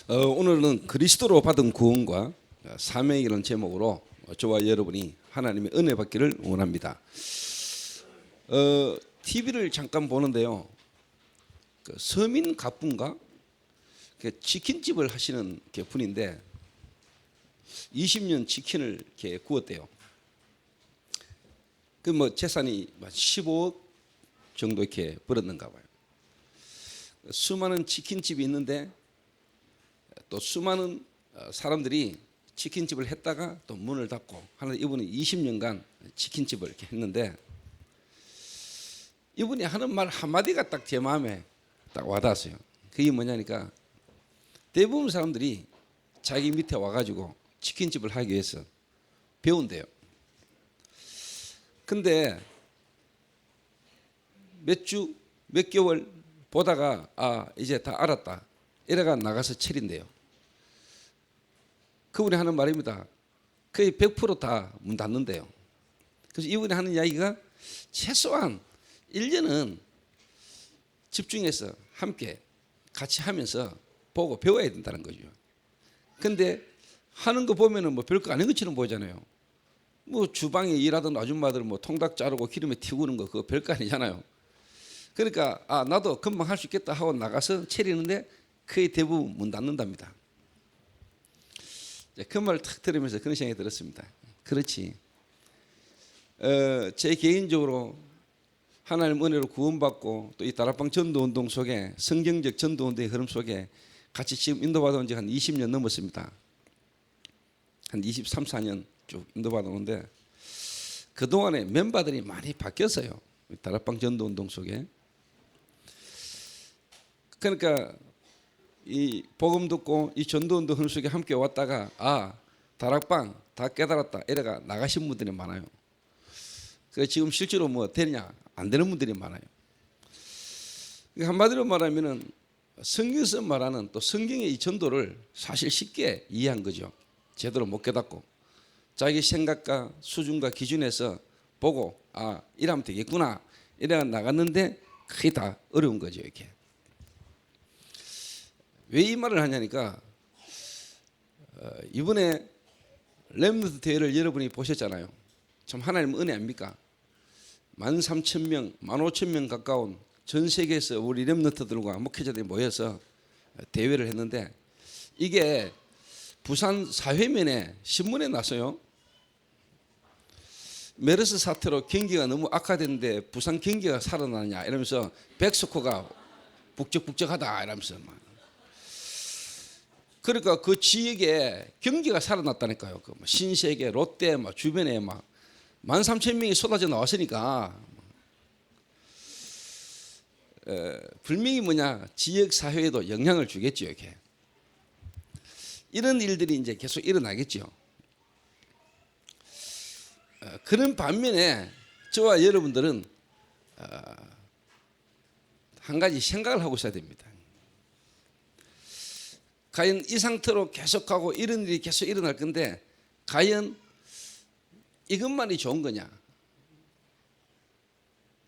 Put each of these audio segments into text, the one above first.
오늘은 그리스도로 받은 구원과 사명이라는 제목으로 저와 여러분이 하나님의 은혜 받기를 원합니다. TV를 잠깐 보는데요. 그 서민 가분가 치킨집을 하시는 분인데 20년 치킨을 이렇게 구웠대요. 그 뭐 재산이 15억 정도 이렇게 벌었는가 봐요. 수많은 치킨집이 있는데 또 수많은 사람들이 치킨집을 했다가 또 문을 닫고 하는 이분이 20년간 치킨집을 이렇게 했는데 이분이 하는 말 한마디가 딱 제 마음에 딱 와닿았어요. 그게 뭐냐니까 대부분 사람들이 자기 밑에 와가지고 치킨집을 하기 위해서 배운대요. 근데 몇 주, 몇 개월 보다가 이제 다 알았다. 이래가 나가서 차린대요. 그분이 하는 말입니다. 거의 100% 다 문 닫는데요. 그래서 이분이 하는 이야기가 최소한 1년은 집중해서 함께 같이 하면서 보고 배워야 된다는 거죠. 근데 하는 거 보면은 뭐 별거 아닌 것처럼 보이잖아요. 뭐 주방에 일하던 아줌마들 뭐 통닭 자르고 기름에 튀기는 거 그거 별거 아니잖아요. 그러니까 나도 금방 할 수 있겠다 하고 나가서 차리는데 거의 대부분 문 닫는답니다. 그 말을 탁 들으면서 그런 생각이 들었습니다. 그렇지. 제 개인적으로 하나님 은혜로 구원받고 또 이 다락방 전도운동 속에 성경적 전도운동의 흐름 속에 같이 지금 인도받아온 지 한 20년 넘었습니다. 한 23, 4년 쭉 인도받아오는데 그동안에 멤버들이 많이 바뀌었어요. 다락방 전도운동 속에. 그러니까 이 복음 듣고 이 전도운동 흐름 속에 함께 왔다가 다락방 다 깨달았다 이래가 나가신 분들이 많아요. 그래서 지금 실제로 뭐 되냐 안 되는 분들이 많아요. 한마디로 말하면은 성경에서 말하는 또 성경의 이 전도를 사실 쉽게 이해한 거죠. 제대로 못 깨닫고 자기 생각과 수준과 기준에서 보고 이러면 되겠구나 이래가 나갔는데 그게 다 어려운 거죠. 이렇게. 왜 이 말을 하냐니까 이번에 렘넌트 대회를 여러분이 보셨잖아요. 참 하나님 은혜 아닙니까? 13,000명, 15,000명 가까운 전 세계에서 우리 렘넌트들과 목회자들이 모여서 대회를 했는데 이게 부산 사회면에 신문에 났어요. 메르스 사태로 경기가 너무 악화됐는데 부산 경기가 살아나냐 이러면서 백스코가 북적북적하다 이러면서 막. 그러니까 그 지역에 경기가 살아났다니까요. 그 신세계, 롯데 막 주변에 막 13,000명이 쏟아져 나왔으니까 분명히 뭐냐 지역 사회에도 영향을 주겠죠. 이렇게 이런 일들이 이제 계속 일어나겠죠. 그런 반면에 저와 여러분들은 한 가지 생각을 하고 있어야 됩니다. 과연 이 상태로 계속하고 이런 일이 계속 일어날 건데 과연 이것만이 좋은 거냐?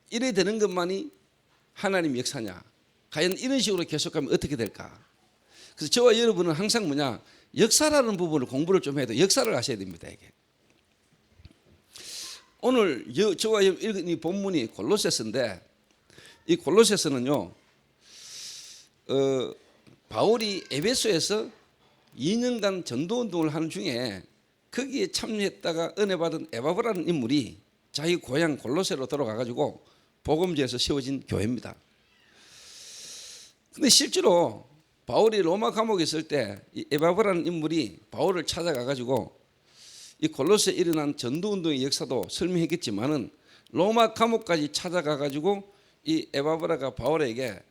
이래 되는 것만이 하나님 역사냐? 과연 이런 식으로 계속하면 어떻게 될까? 그래서 저와 여러분은 항상 뭐냐? 역사라는 부분을 공부를 좀 해도 역사를 아셔야 됩니다. 이게. 오늘 저와 읽은 이 본문이 골로새서인데 이 골로새서는요. 바울이 에베소에서 2년간 전도운동을 하는 중에 거기에 참여했다가 은혜 받은 에바브라는 인물이 자기 고향 골로새로 돌아가가지고 복음제에서 세워진 교회입니다. 근데 실제로 바울이 로마 감옥에 있을 때 이 에바브라는 인물이 바울을 찾아가가지고 이 골로새에 일어난 전도운동의 역사도 설명했겠지만은 로마 감옥까지 찾아가가지고 이 에바브라가 바울에게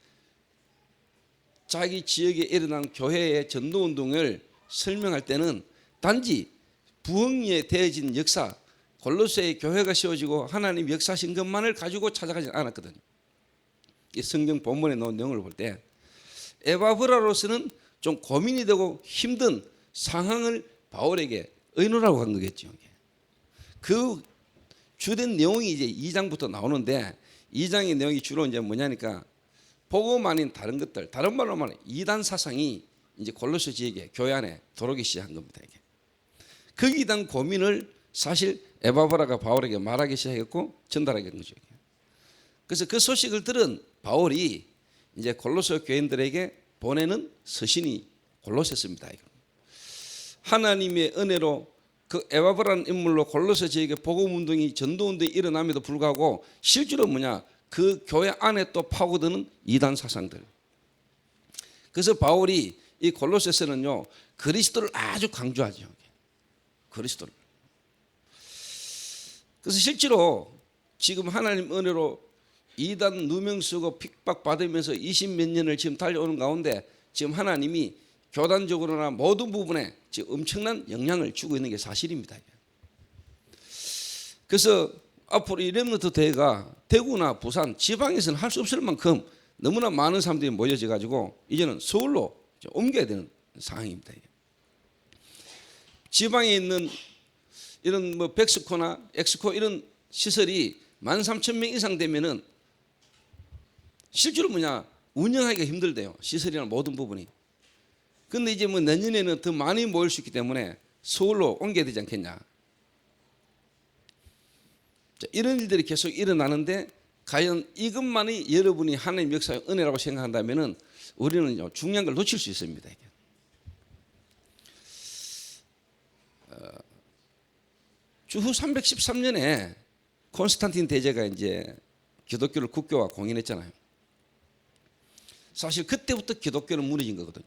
자기 지역에 일어난 교회의 전도운동을 설명할 때는 단지 부흥에 대해진 역사, 골로새의 교회가 세워지고 하나님 역사하신 것만을 가지고 찾아가지 않았거든요. 이 성경 본문에 나온 내용을 볼 때 에바브라로서는 좀 고민이 되고 힘든 상황을 바울에게 의논하고 간 거겠죠. 그 주된 내용이 이제 2장부터 나오는데 2장의 내용이 주로 이제 뭐냐니까 복음 아닌 다른 것들, 다른 말로 말하면 이단 사상이 이제 골로새 지역에 교회 안에 들어오기 시작한 겁니다. 이게. 거기에 대한 고민을 사실 에바브라가 바울에게 말하기 시작했고 전달하게 된 거죠. 그래서 그 소식을 들은 바울이 이제 골로새 교인들에게 보내는 서신이 골로새서입니다. 하나님의 은혜로 그 에바브라는 인물로 골로새 지역에 복음 운동이 전도 운동이 일어남에도 불구하고 실제로 뭐냐 그 교회 안에 또 파고드는 이단 사상들. 그래서 바울이 이 골로새서는요 그리스도를 아주 강조하죠. 그리스도를. 그래서 실제로 지금 하나님 은혜로 이단 누명 쓰고 핍박받으면서 20몇 년을 지금 달려오는 가운데 지금 하나님이 교단적으로나 모든 부분에 지금 엄청난 영향을 주고 있는 게 사실입니다. 그래서 앞으로 이 렘넌트 대회가 대구나 부산 지방에서는 할 수 없을 만큼 너무나 많은 사람들이 모여져 가지고 이제는 서울로 옮겨야 되는 상황입니다. 지방에 있는 이런 뭐 백스코나 엑스코 이런 시설이 13,000명 이상 되면은 실제로 뭐냐 운영하기가 힘들대요. 시설이나 모든 부분이. 근데 이제 뭐 내년에는 더 많이 모일 수 있기 때문에 서울로 옮겨야 되지 않겠냐. 자, 이런 일들이 계속 일어나는데 과연 이것만이 여러분이 하나님 역사의 은혜라고 생각한다면은 우리는 중요한 걸 놓칠 수 있습니다. 주후 313년에 콘스탄틴 대제가 이제 기독교를 국교화 공인했잖아요. 사실 그때부터 기독교는 무너진 거거든요.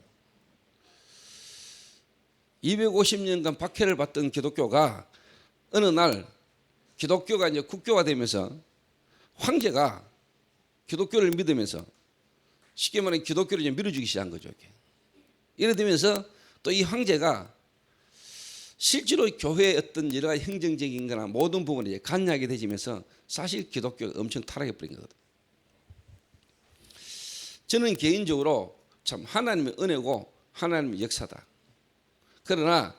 250년간 박해를 받던 기독교가 어느 날 기독교가 이제 국교화되면서 황제가 기독교를 믿으면서 쉽게 말하면 기독교를 이제 밀어주기 시작한 거죠. 이래 되면서 또 이 황제가 실제로 교회의 어떤 여러 가지 행정적인 거나 모든 부분에 이제 관여하게 되면서 사실 기독교가 엄청 타락해 버린 거거든요. 저는 개인적으로 참 하나님의 은혜고 하나님의 역사다. 그러나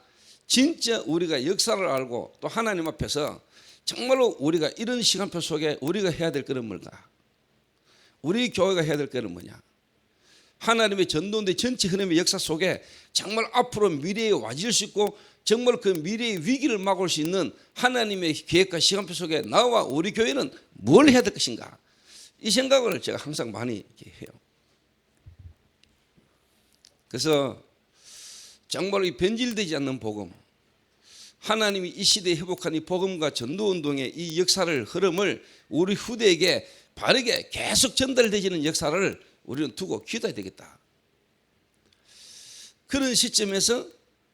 진짜 우리가 역사를 알고 또 하나님 앞에서 정말로 우리가 이런 시간표 속에 우리가 해야 될 것은 뭘까? 우리 교회가 해야 될 것은 뭐냐? 하나님의 전도인데 전체 흐름의 역사 속에 정말 앞으로 미래에 와질 수 있고 정말 그 미래의 위기를 막을 수 있는 하나님의 계획과 시간표 속에 나와 우리 교회는 뭘 해야 될 것인가? 이 생각을 제가 항상 많이 해요. 그래서 정말로 이 변질되지 않는 복음, 하나님이 이 시대에 회복한 이 복음과 전도운동의 이 역사를 흐름을 우리 후대에게 바르게 계속 전달되지는 역사를 우리는 두고 기도해야 되겠다. 그런 시점에서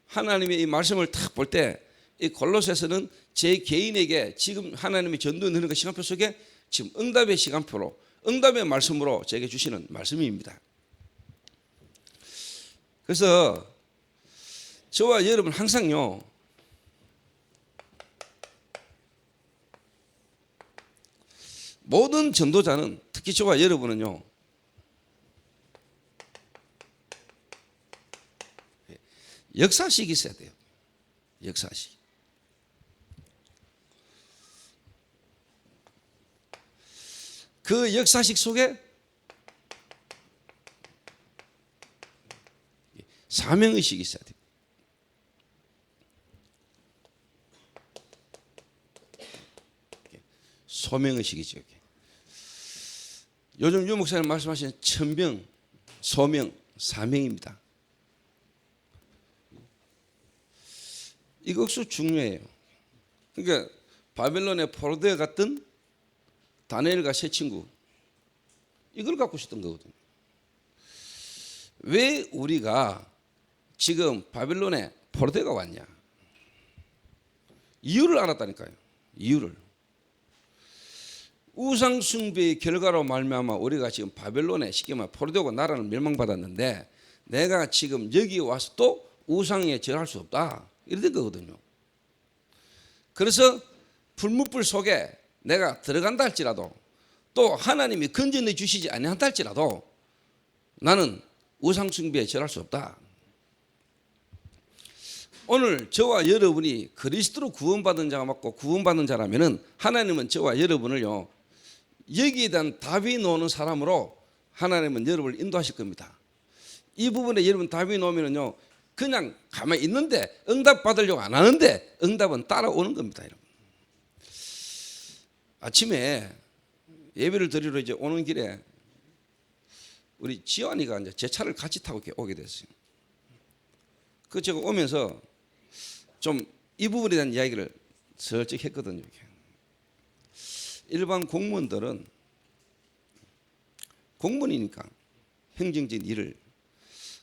하나님의 이 말씀을 딱 볼 때 이 골로새서는 제 개인에게 지금 하나님의 전도하는 그 시간표 속에 지금 응답의 시간표로 응답의 말씀으로 제게 주시는 말씀입니다. 그래서 저와 여러분 항상요 모든 전도자는 특히 저와 여러분은요 역사식이 있어야 돼요. 역사식. 그 역사식 속에 사명의식이 있어야 돼요. 소명의식이죠. 요즘 유 목사님 말씀하신 천명, 소명, 사명입니다. 이거 억수 중요해요. 그러니까 바벨론의 포로되어 갔던 다니엘과 세 친구 이걸 갖고 있었던 거거든요. 왜 우리가 지금 바벨론에 포로되어 왔냐? 이유를 알았다니까요. 이유를. 우상 숭배의 결과로 말미암아 우리가 지금 바벨론에 쉽게 말해 포로되고 나라는 멸망받았는데 내가 지금 여기 와서 또 우상에 절할 수 없다. 이렇게 된 거거든요. 그래서 불무불 속에 내가 들어간다 할지라도 또 하나님이 건져내 주시지 아니한다 할지라도 나는 우상 숭배에 절할 수 없다. 오늘 저와 여러분이 그리스도로 구원받은 자가 맞고 구원받은 자라면은 하나님은 저와 여러분을요 여기에 대한 답이 나오는 사람으로 하나님은 여러분을 인도하실 겁니다. 이 부분에 여러분 답이 나오면요, 그냥 가만히 있는데 응답 받으려고 안 하는데 응답은 따라오는 겁니다, 여러분. 아침에 예배를 드리러 이제 오는 길에 우리 지환이가 이제 제 차를 같이 타고 이렇게 오게 됐어요. 그 제가 오면서 좀 이 부분에 대한 이야기를 슬쩍 했거든요. 일반 공무원들은 공무원이니까 행정적인 일을,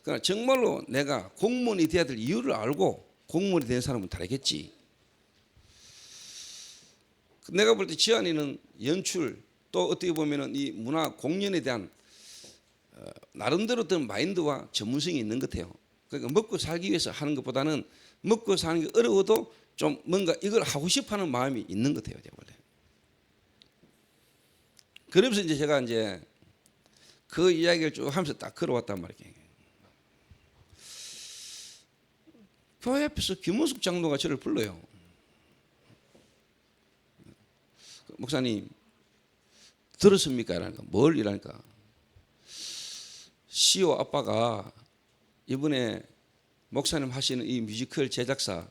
그러나 정말로 내가 공무원이 돼야 될 이유를 알고 공무원이 된 사람은 다르겠지. 내가 볼 때 지한이는 연출 또 어떻게 보면은 이 문화 공연에 대한 나름대로 어떤 마인드와 전문성이 있는 것 같아요. 그러니까 먹고 살기 위해서 하는 것보다는 먹고 사는 게 어려워도 좀 뭔가 이걸 하고 싶어하는 마음이 있는 것 같아요, 제가 원래. 그러면서 이제 제가 이제 그 이야기를 쭉 하면서 딱 걸어왔단 말이에요. 교회 앞에서 김원숙 장로가 저를 불러요. 목사님 들었습니까? 이러니까 뭘 이러니까 시오 아빠가 이번에 목사님 하시는 이 뮤지컬 제작사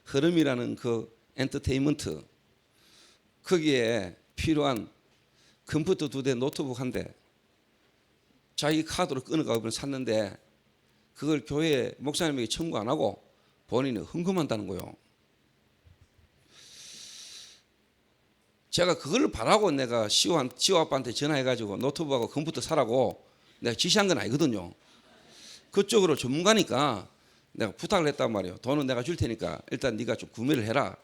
흐름이라는 그 엔터테인먼트 거기에 필요한 컴퓨터 2대 노트북 1대 자기 카드로 끊어가고 샀는데 그걸 교회 목사님에게 청구 안 하고 본인이 헌금한다는 거예요. 제가 그걸 바라고 내가 시오 아빠한테 전화해가지고 노트북하고 컴퓨터 사라고 내가 지시한 건 아니거든요. 그쪽으로 전문가니까 내가 부탁을 했단 말이에요. 돈은 내가 줄 테니까 일단 네가 좀 구매를 해라.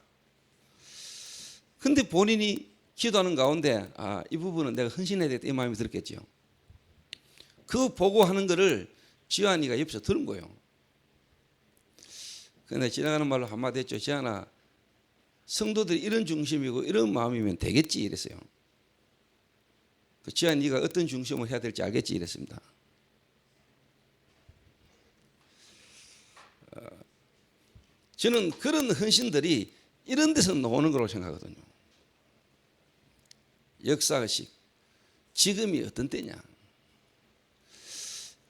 근데 본인이 기도하는 가운데 이 부분은 내가 헌신해야 되겠다 이 마음이 들었겠죠. 그 보고하는 거를 지환이가 옆에서 들은 거예요. 근데 지나가는 말로 한마디 했죠. 지환아, 성도들이 이런 중심이고 이런 마음이면 되겠지 이랬어요. 지환 네가 어떤 중심을 해야 될지 알겠지 이랬습니다. 저는 그런 헌신들이 이런 데서 나오는 거라고 생각하거든요. 역사의식, 지금이 어떤 때냐,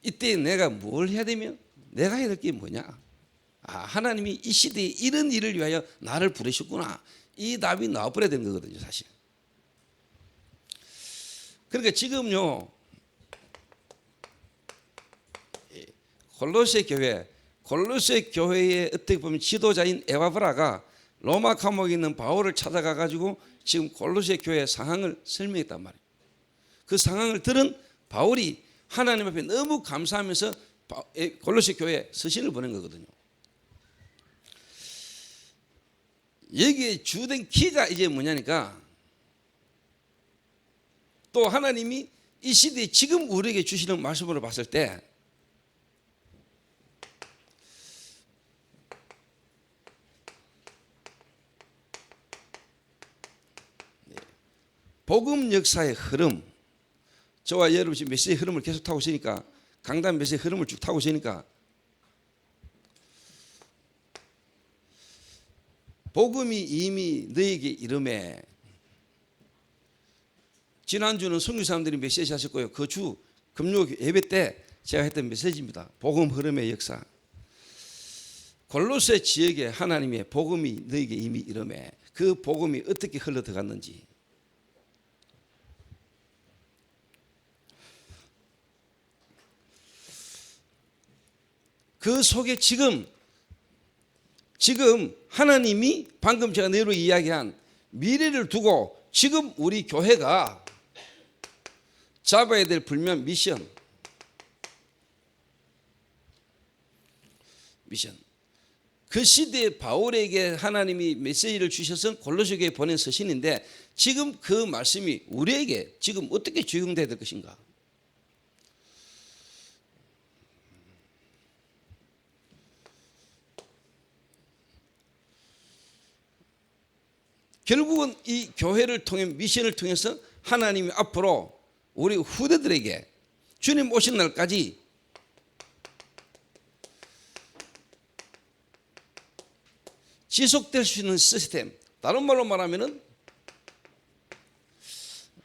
이때 내가 뭘 해야 되면 내가 해야 될 게 뭐냐, 하나님이 이 시대에 이런 일을 위하여 나를 부르셨구나, 이 답이 나와버려야 되는 거거든요, 사실. 그러니까 지금요 골로새 교회의 어떻게 보면 지도자인 에바브라가 로마 감옥에 있는 바울을 찾아가 가지고 지금 골로새 교회의 상황을 설명했단 말이에요. 그 상황을 들은 바울이 하나님 앞에 너무 감사하면서 골로새 교회에 서신을 보낸 거거든요. 여기에 주된 키가 이제 뭐냐니까, 또 하나님이 이 시대에 지금 우리에게 주시는 말씀으로 봤을 때 복음 역사의 흐름, 저와 여러분 지금 메시지의 흐름을 계속 타고 있으니까, 강단 메시지의 흐름을 쭉 타고 있으니까 복음이 이미 너에게 이름에, 지난주는 선교사님들이 메시지 하셨고요. 그 주 금요 예배 때 제가 했던 메시지입니다. 복음 흐름의 역사. 골로새 지역에 하나님의 복음이 너에게 이미 이름에, 그 복음이 어떻게 흘러 들어갔는지, 그 속에 지금 하나님이 방금 제가 내로 이야기한 미래를 두고 지금 우리 교회가 잡아야 될 분명 미션, 그 시대에 바울에게 하나님이 메시지를 주셔서 골로새 교회에 보낸 서신인데, 지금 그 말씀이 우리에게 지금 어떻게 적용돼야 될 것인가. 결국은 이 교회를 통해, 미션을 통해서 하나님이 앞으로 우리 후대들에게 주님 오신 날까지 지속될 수 있는 시스템, 다른 말로 말하면은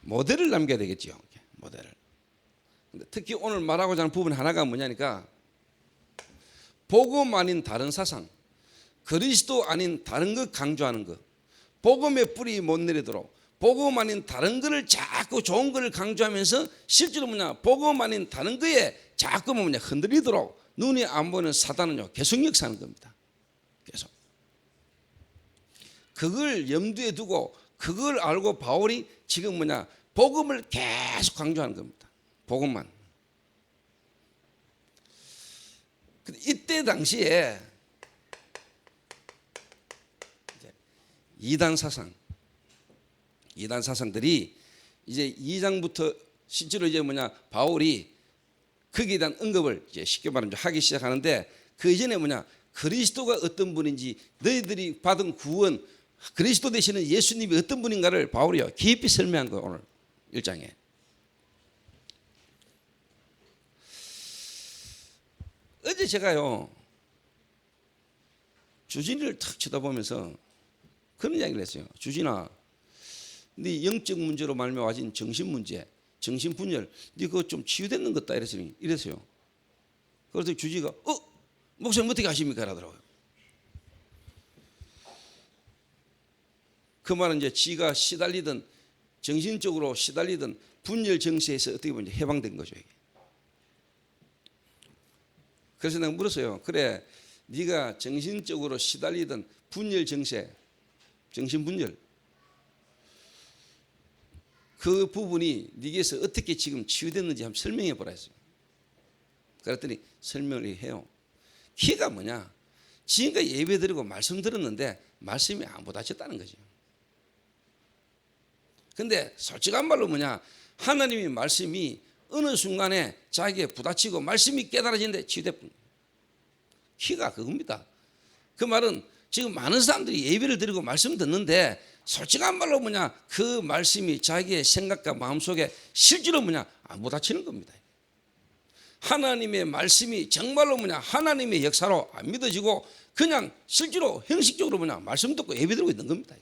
모델을 남겨야 되겠죠. 모델을. 근데 특히 오늘 말하고자 하는 부분 하나가 뭐냐니까 복음 아닌 다른 사상, 그리스도 아닌 다른 것 강조하는 것, 복음의 뿌리 못 내리도록 복음 아닌 다른 것을 자꾸 좋은 것을 강조하면서 실제로 뭐냐 복음 아닌 다른 거에 자꾸 뭐냐 흔들리도록 눈이 안 보이는 사단은요 계속 역사하는 겁니다. 계속 그걸 염두에 두고 그걸 알고 바울이 지금 뭐냐 복음을 계속 강조하는 겁니다. 복음만. 이때 당시에 이단 사상들이 이제 2장부터 실제로 이제 뭐냐 바울이 거기에 대한 언급을 이제 쉽게 말하면 하기 시작하는데 그 이전에 뭐냐 그리스도가 어떤 분인지 너희들이 받은 구원 그리스도 되시는 예수님이 어떤 분인가를 바울이요 깊이 설명한 거예요. 오늘 1장에 어제 제가요 주진이를 탁 쳐다보면서 그런 이야기를 했어요. 주진아, 네 영적 문제로 말미암아 와진 정신 문제, 정신 분열, 네 그거 좀 치유되는 것 같다 이랬어요. 그래서 주지가 목사님 어떻게 아십니까? 라더라고요. 그 말은 이제 지가 시달리던 정신적으로 시달리던 분열 정세에서 어떻게 보면 해방된 거죠. 이게. 그래서 내가 물었어요. 그래, 네가 정신적으로 시달리던 분열 정세, 정신분열 그 부분이 네게서 어떻게 지금 치유됐는지 한번 설명해 보라 했어요. 그랬더니 설명을 해요. 키가 뭐냐? 지금까지 예배 드리고 말씀 들었는데 말씀이 안 부딪혔다는 거죠. 근데 솔직한 말로 뭐냐? 하나님의 말씀이 어느 순간에 자기에 부딪히고 말씀이 깨달아지는데 치유됐군. 키가 그겁니다. 그 말은 지금 많은 사람들이 예배를 드리고 말씀 듣는데 솔직한 말로 뭐냐 그 말씀이 자기의 생각과 마음속에 실제로 뭐냐 안 부딪히는 겁니다. 하나님의 말씀이 정말로 뭐냐 하나님의 역사로 안 믿어지고 그냥 실제로 형식적으로 뭐냐 말씀 듣고 예배 드리고 있는 겁니다.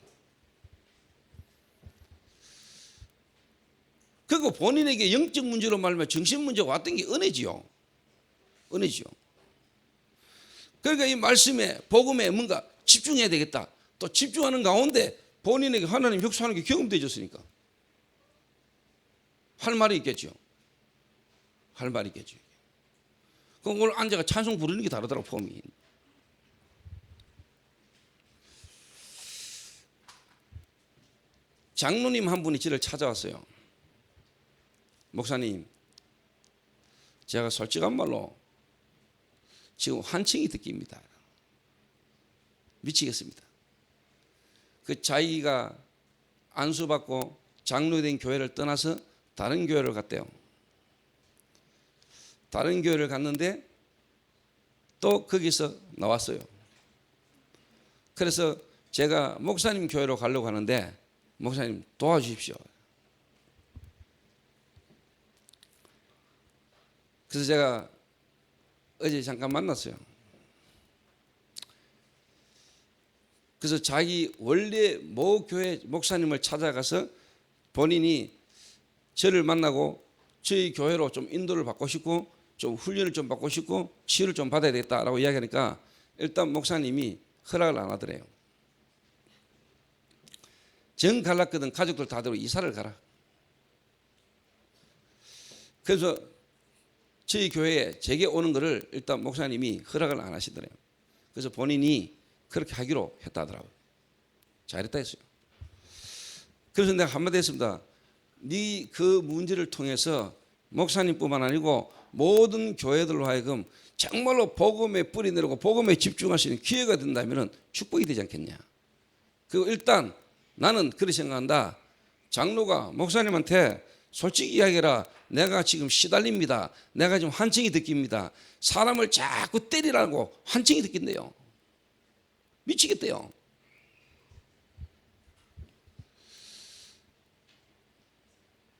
그리고 본인에게 영적 문제로 말하면 정신 문제가 왔던 게 은혜지요. 은혜지요. 그러니까 이 말씀에 복음에 뭔가 집중해야 되겠다. 또 집중하는 가운데 본인에게 하나님 역사하는 게 경험되어졌으니까 할 말이 있겠죠. 할 말이 있겠죠. 그럼 오늘 앉아가 찬송 부르는 게 다르더라고 폼이. 장로님 한 분이 저를 찾아왔어요. 목사님, 제가 솔직한 말로 지금 환청이 느낍니다. 미치겠습니다. 그 자기가 안수받고 장로된 교회를 떠나서 다른 교회를 갔대요. 다른 교회를 갔는데 또 거기서 나왔어요. 그래서 제가 목사님 교회로 가려고 하는데 목사님 도와주십시오. 그래서 제가 어제 잠깐 만났어요. 그래서 자기 원래 모 교회 목사님을 찾아가서 본인이 저를 만나고 저희 교회로 좀 인도를 받고 싶고 좀 훈련을 좀 받고 싶고 치유를 좀 받아야 되겠다라고 이야기하니까 일단 목사님이 허락을 안 하더래요. 정 갈랐거든. 가족들 다 들고 이사를 가라. 그래서 저희 교회에 제게 오는 것을 일단 목사님이 허락을 안 하시더래요. 그래서 본인이 그렇게 하기로 했다 하더라고요. 잘했다 했어요. 그래서 내가 한마디 했습니다. 네 그 문제를 통해서 목사님뿐만 아니고 모든 교회들로 하여금 정말로 복음에 뿌리 내리고 복음에 집중할 수 있는 기회가 된다면 축복이 되지 않겠냐. 그리고 일단 나는 그렇게 생각한다. 장로가 목사님한테 솔직히 이야기해라. 내가 지금 시달립니다. 내가 지금 환청이 느낍니다. 사람을 자꾸 때리라고 환청이 느낀대요. 미치겠대요.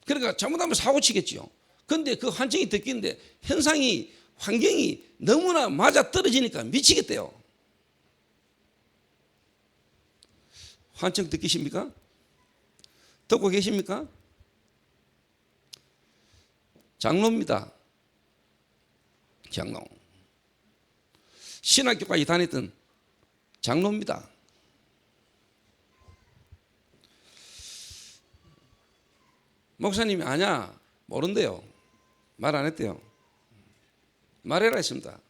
그러니까 잘못하면 사고 치겠죠. 그런데 그 환청이 느끼는데 현상이 환경이 너무나 맞아 떨어지니까 미치겠대요. 환청 느끼십니까? 듣고 계십니까? 장로입니다. 장로. 신학교까지 다녔던 장로입니다. 목사님이 아냐 모른대요. 말 안 했대요. 말해라 했습니다.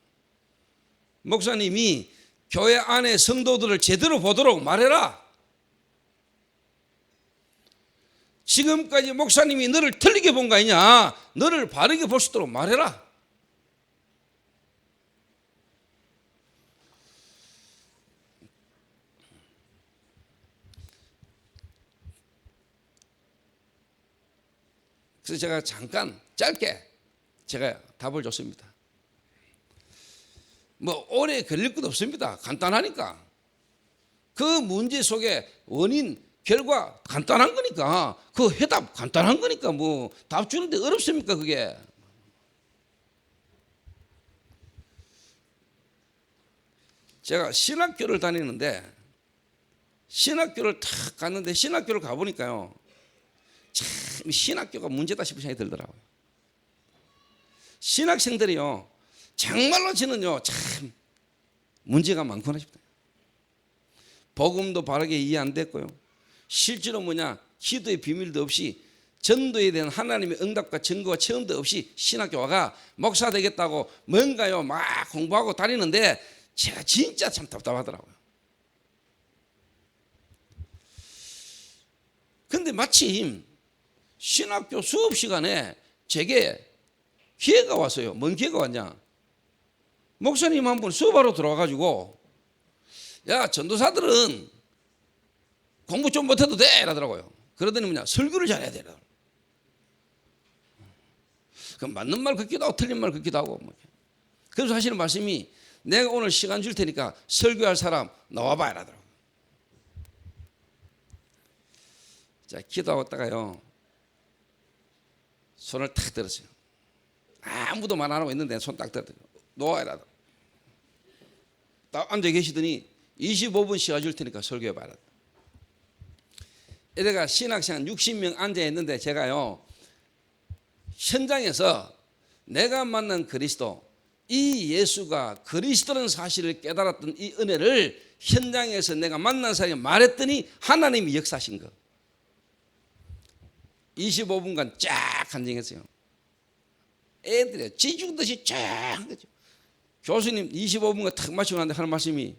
목사님이 교회 안에 성도들을 제대로 보도록 말해라. 지금까지 목사님이 너를 틀리게 본 거 아니냐. 너를 바르게 볼 수 있도록 말해라. 그래서 제가 잠깐 짧게 제가 답을 줬습니다. 뭐 오래 걸릴 것도 없습니다. 간단하니까. 그 문제 속에 원인, 결과 간단한 거니까, 그 해답 간단한 거니까 뭐 답 주는데 어렵습니까 그게. 제가 신학교를 다니는데 신학교를 탁 갔는데 신학교를 가보니까요, 참 신학교가 문제다 싶은 생각이 들더라고요. 신학생들이요 정말로 저는요 참 문제가 많구나 싶다. 복음도 바르게 이해 안 됐고요, 실제로 뭐냐 기도의 비밀도 없이, 전도에 대한 하나님의 응답과 증거와 체험도 없이 신학교 와가 목사 되겠다고 뭔가요 막 공부하고 다니는데 제가 진짜 참 답답하더라고요. 근데 마침 신학교 수업 시간에 제게 기회가 왔어요. 뭔 기회가 왔냐? 목사님 한 분 수업하러 들어와가지고, 야 전도사들은 공부 좀 못해도 돼 이러더라고요. 그러더니 뭐냐 설교를 잘해야 돼. 그럼 맞는 말 같기도 하고 틀린 말 같기도 하고. 그래서 하시는 말씀이, 내가 오늘 시간 줄 테니까 설교할 사람 나와봐 이러더라고요. 자 기도하고 있다가요 손을 탁 들었어요. 아무도 말 안 하고 있는데 손 딱 들었어요. 놓아 이러더라고요. 딱 앉아 계시더니 25분 시간 줄 테니까 설교해봐라. 이래가 신학생 한 60명 앉아 있는데 제가요 현장에서 내가 만난 그리스도, 이 예수가 그리스도라는 사실을 깨달았던 이 은혜를 현장에서 내가 만난 사람이 말했더니 하나님이 역사하신 거. 25분간 쫙 간증했어요. 애들이 쥐죽듯이 쫙 한 거죠. 교수님 25분간 탁 마치고 나는데 하는 말씀이,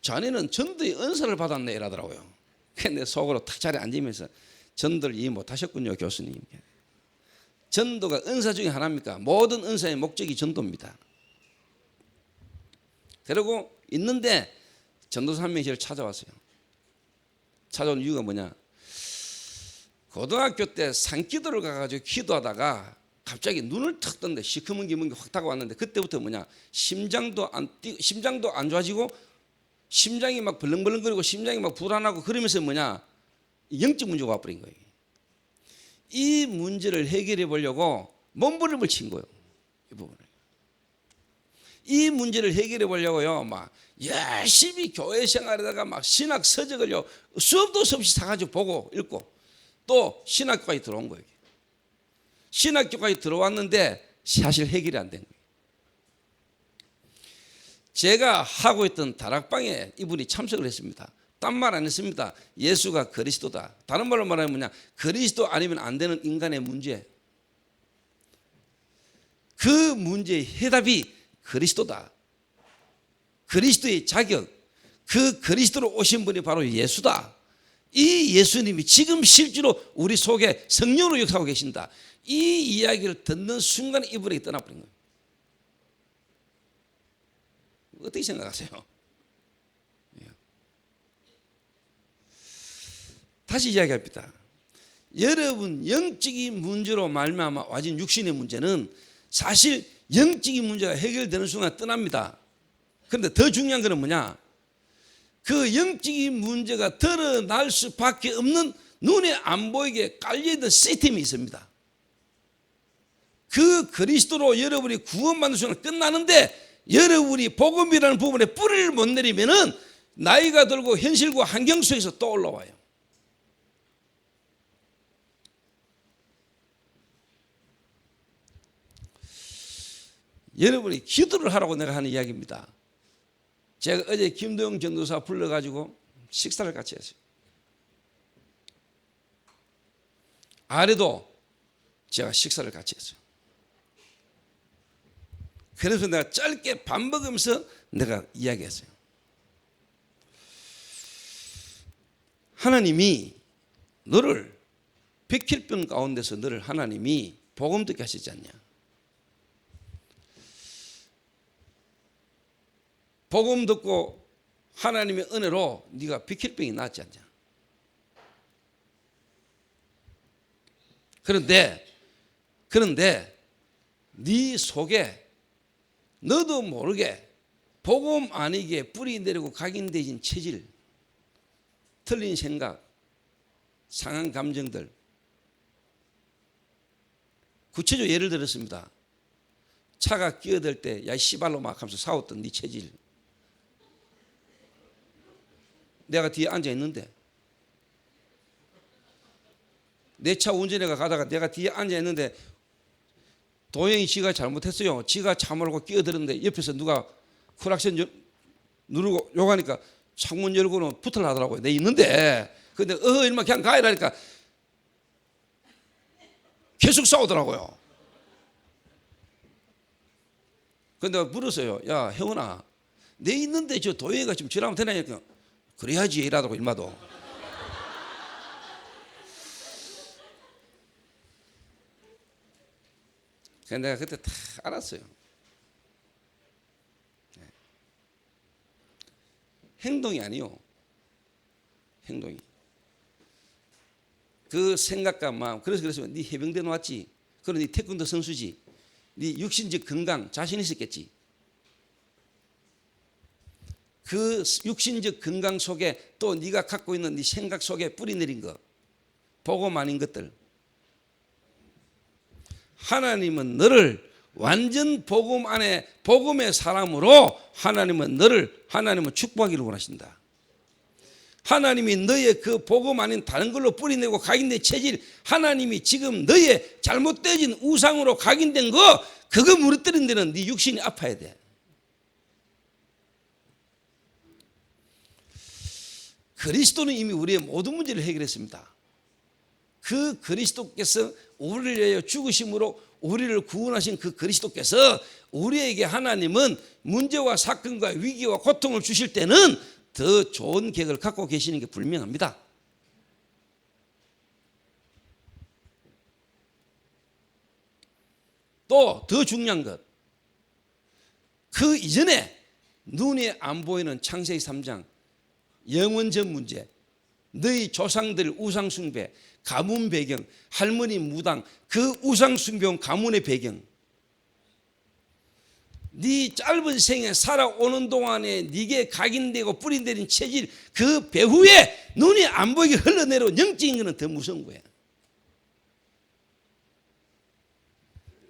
자네는 전도의 은사를 받았네 이러더라고요. 근데 속으로 탁 자리에 앉으면서 전도를 이해 못하셨군요 교수님. 전도가 은사 중에 하나입니까? 모든 은사의 목적이 전도입니다. 그리고 있는데 전도사 한 명이 저를 찾아왔어요. 찾아온 이유가 뭐냐, 고등학교 때 산기도를 가가지고 기도하다가 갑자기 눈을 탁 떴는데 시커먼 기분이 확 다가왔는데, 그때부터 뭐냐 심장도 안 좋아지고 심장이 막 벌렁벌렁거리고 심장이 막 불안하고 그러면서 뭐냐 영적 문제가 와버린 거예요. 이 문제를 해결해 보려고 몸부림을 친 거예요. 이 부분을. 이 문제를 해결해 보려고요 막 열심히 교회 생활에다가 막 신학 서적을요 수업도 없이 사가지고 보고 읽고, 또 신학교까지 들어온 거예요. 신학교까지 들어왔는데 사실 해결이 안 된 거예요. 제가 하고 있던 다락방에 이분이 참석을 했습니다. 딴 말 안 했습니다. 예수가 그리스도다. 다른 말로 말하면 뭐냐, 그리스도 아니면 안 되는 인간의 문제, 그 문제의 해답이 그리스도다. 그리스도의 자격, 그 그리스도로 오신 분이 바로 예수다. 이 예수님이 지금 실제로 우리 속에 성령으로 역사하고 계신다. 이 이야기를 듣는 순간 이분에게 떠나버린 거예요. 어떻게 생각하세요? 다시 이야기합니다. 여러분 영적인 문제로 말미암아 와진 육신의 문제는 사실 영적인 문제가 해결되는 순간 떠납니다. 그런데 더 중요한 것은 뭐냐, 그 영적인 문제가 드러날 수밖에 없는 눈에 안 보이게 깔려있는 시스템이 있습니다. 그 그리스도로 여러분이 구원받는 순간 끝나는데, 여러분이 복음이라는 부분에 뿌리를 못 내리면은 나이가 들고 현실과 환경 속에서 또 올라와요. 여러분이 기도를 하라고 내가 하는 이야기입니다. 제가 어제 김도영 전도사 불러가지고 식사를 같이 했어요. 아래도 제가 식사를 같이 했어요. 그래서 내가 짧게 밥 먹으면서 내가 이야기했어요. 하나님이 너를 백혈병 가운데서 너를 하나님이 복음 듣게 하시지 않냐. 복음 듣고 하나님의 은혜로 네가 백혈병이 낫지 않냐. 그런데 네 속에 너도 모르게 복음 아니게 뿌리 내리고 각인되진 체질, 틀린 생각, 상한 감정들. 구체적으로 예를 들었습니다. 차가 끼어들 때 야 씨발로 막 하면서 싸웠던 네 체질. 내가 뒤에 앉아 있는데 내 차 운전해가 가다가 내가 뒤에 앉아 있는데 도영이 지가 잘못했어요. 지가 차 몰고 끼어들었는데 옆에서 누가 크락션 누르고 욕하니까 창문 열고는 붙으려 하더라고요. 내 있는데 근데 이러면 그냥 가이라니까 계속 싸우더라고요. 근데 물었어요. 야 혜원아, 내 있는데 저 도영이가 지금 지나면 되나니까 그래야지 이라고 일마도. 그래서 내가 그때 다 알았어요. 행동이 아니요. 행동이. 그 생각과 마음. 그래서 네 해병대 나왔지. 그럼 네 태권도 선수지. 네 육신적 건강 자신 있었겠지. 그 육신적 건강 속에 또 네가 갖고 있는 네 생각 속에 뿌리 내린 거. 복음 아닌 것들. 하나님은 너를 완전 복음 안에 복음의 사람으로 하나님은 축복하기를 원하신다. 하나님이 너의 그 복음 아닌 다른 걸로 뿌리내고 각인된 체질, 하나님이 지금 너의 잘못되어진 우상으로 각인된 거, 그거 무너뜨린 데는 네 육신이 아파야 돼. 그리스도는 이미 우리의 모든 문제를 해결했습니다. 그 그리스도께서 우리를 위하여 죽으심으로 우리를 구원하신 그 그리스도께서 우리에게 하나님은 문제와 사건과 위기와 고통을 주실 때는 더 좋은 계획을 갖고 계시는 게 분명합니다. 또 더 중요한 것, 그 이전에 눈에 안 보이는 창세기 3장 영원전 문제, 너희 조상들 우상 숭배, 가문 배경, 할머니 무당, 그 우상 숭배용 가문의 배경, 네 짧은 생에 살아오는 동안에 네게 각인되고 뿌리내린 체질, 그 배후에 눈이 안 보이게 흘러내려온 영적인 것은 더 무서운 거야.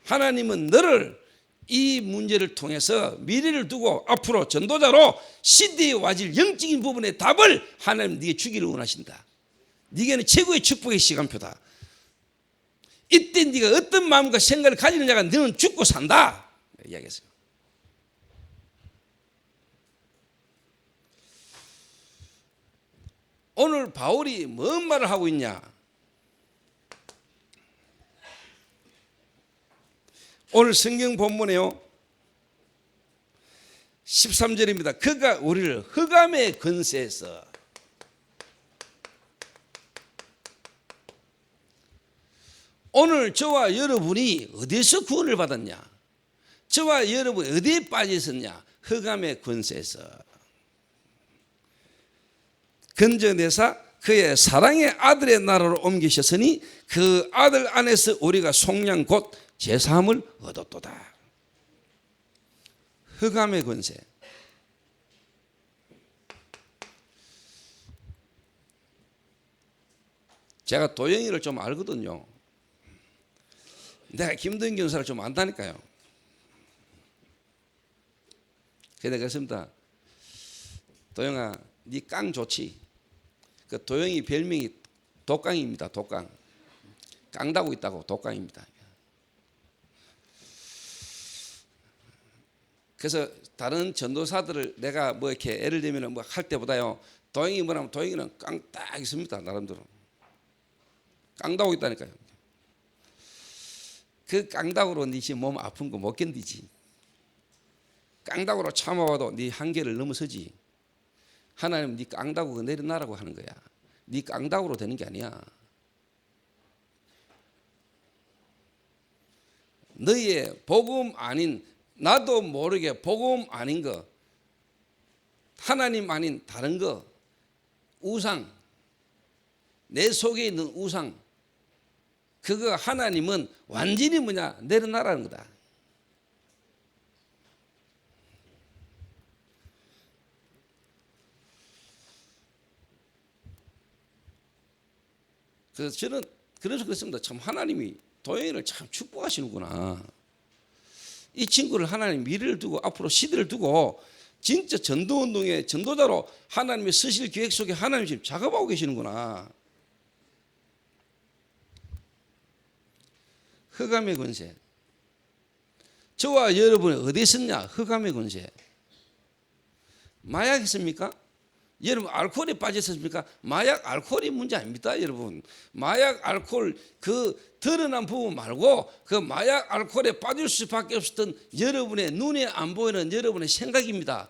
하나님은 너를 이 문제를 통해서 미래를 두고 앞으로 전도자로 시대에 와질 영적인 부분의 답을 하나님 네게 주기를 원하신다. 네게는 최고의 축복의 시간표다. 이때 네가 어떤 마음과 생각을 가지느냐가 너는 죽고 산다 이야기했어요. 오늘 바울이 뭔 말을 하고 있냐? 오늘 성경 본문에요 13절입니다. 그가 우리를 흑암의 권세에서, 오늘 저와 여러분이 어디서 구원을 받았냐? 저와 여러분이 어디에 빠져 있었냐? 흑암의 권세에서 건져내사 그의 사랑의 아들의 나라로 옮기셨으니 그 아들 안에서 우리가 속량 곧 제사함을 얻었도다. 흑암의 권세. 제가 도영이를 좀 알거든요. 내가 김도영 교사를 좀 안다니까요. 그래서 그랬습니다. 도영아, 네 깡 좋지? 그 도영이 별명이 독깡입니다. 독깡. 깡다고 있다고 독깡입니다. 그래서 다른 전도사들을 내가 뭐 이렇게 예를 들면 뭐 할 때보다요, 도영이 뭐라면 도영이는 깡딱 있습니다. 나름대로 깡다고 있다니까요. 그 깡다구로 네 지금 몸 아픈 거 못 견디지. 깡다구로 참아봐도 네 한계를 넘어서지. 하나님 네 깡다구가 내려놔라고 하는 거야. 네 깡다구로 되는 게 아니야. 너희의 복음 아닌, 나도 모르게 복음 아닌 거, 하나님 아닌 다른 거, 우상, 내 속에 있는 우상, 그거 하나님은 완전히 뭐냐, 내려놔라는 거다. 그래서 저는 그래서 그렇습니다. 참 하나님이 도영이를 참 축복하시는구나. 이 친구를 하나님 미래를 두고 앞으로 시대를 두고 진짜 전도운동의 전도자로 하나님의 쓰실 계획 속에 하나님 지금 작업하고 계시는구나. 흑암의 권세. 저와 여러분이 어디 있었냐? 흑암의 권세. 마약 있습니까? 여러분 알코올에 빠졌습니까? 마약 알코올이 문제 아닙니다, 여러분. 마약 알코올 그 드러난 부분 말고 그 마약 알코올에 빠질 수밖에 없었던 여러분의 눈에 안 보이는 여러분의 생각입니다.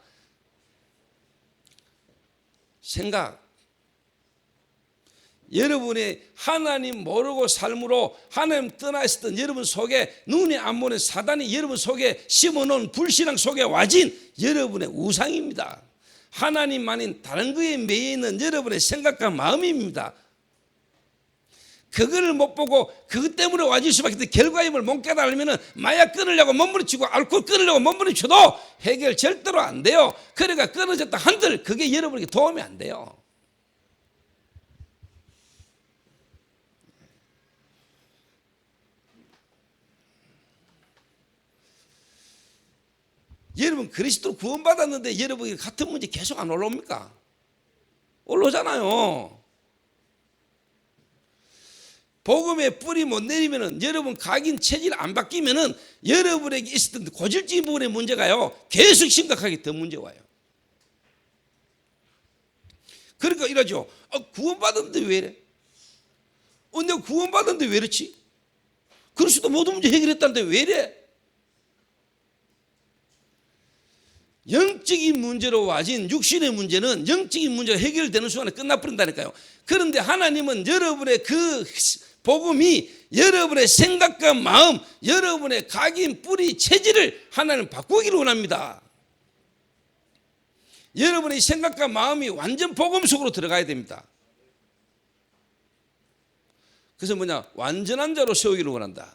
생각. 여러분의 하나님 모르고 삶으로 하나님 떠나 있었던 여러분 속에 눈에 안 보이는 사단이 여러분 속에 심어놓은 불신앙 속에 와진 여러분의 우상입니다. 하나님 아닌 다른 거에 매여 있는 여러분의 생각과 마음입니다. 그거를 못 보고 그것 때문에 와질 수밖에 없는 결과임을 못 깨달으면 마약 끊으려고 몸부림치고 알코올 끊으려고 몸부림쳐도 해결 절대로 안 돼요. 그러니까 끊어졌다 한들 그게 여러분에게 도움이 안 돼요. 여러분 그리스도로 구원받았는데 여러분이 같은 문제 계속 안 올라옵니까? 올라오잖아요. 복음의 뿌리 못 내리면은 여러분 각인 체질 안 바뀌면은 여러분에게 있었던 고질적인 부분의 문제가요 계속 심각하게 더 문제 와요. 그러니까 이러죠. 구원받았는데 왜 이래? 내가 구원받았는데 왜 이렇지? 그리스도 모든 문제 해결했다는데 왜 이래? 영적인 문제로 와진 육신의 문제는 영적인 문제가 해결되는 순간에 끝나버린다니까요. 그런데 하나님은 여러분의 그 복음이 여러분의 생각과 마음, 여러분의 각인 뿌리 체질을 하나님 바꾸기를 원합니다. 여러분의 생각과 마음이 완전 복음 속으로 들어가야 됩니다. 그래서 뭐냐, 완전한 자로 세우기를 원한다.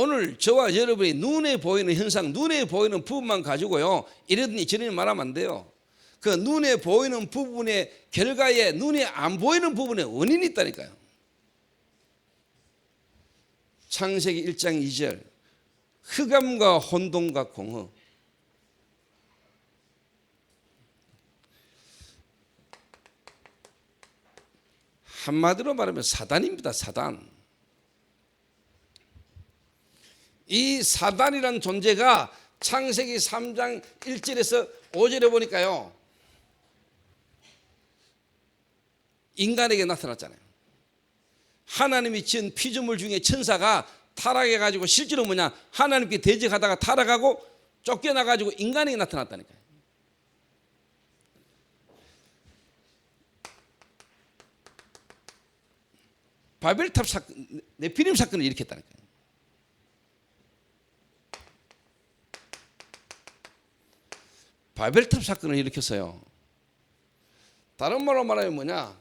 오늘 저와 여러분의 눈에 보이는 현상, 눈에 보이는 부분만 가지고요 이러니 저러니 말하면 안 돼요. 그 눈에 보이는 부분의 결과에 눈에 안 보이는 부분에 원인이 있다니까요. 창세기 1장 2절 흑암과 혼돈과 공허. 한마디로 말하면 사단입니다. 사단. 이 사단이라는 존재가 창세기 3장 1절에서 5절에 보니까요 인간에게 나타났잖아요. 하나님이 지은 피조물 중에 천사가 타락해가지고 실제로 뭐냐, 하나님께 대적하다가 타락하고 쫓겨나가지고 인간에게 나타났다니까요. 바벨탑 사건, 네피림 사건을 일으켰다니까요. 바벨탑 사건을 일으켰어요. 다른 말로 말하면 뭐냐,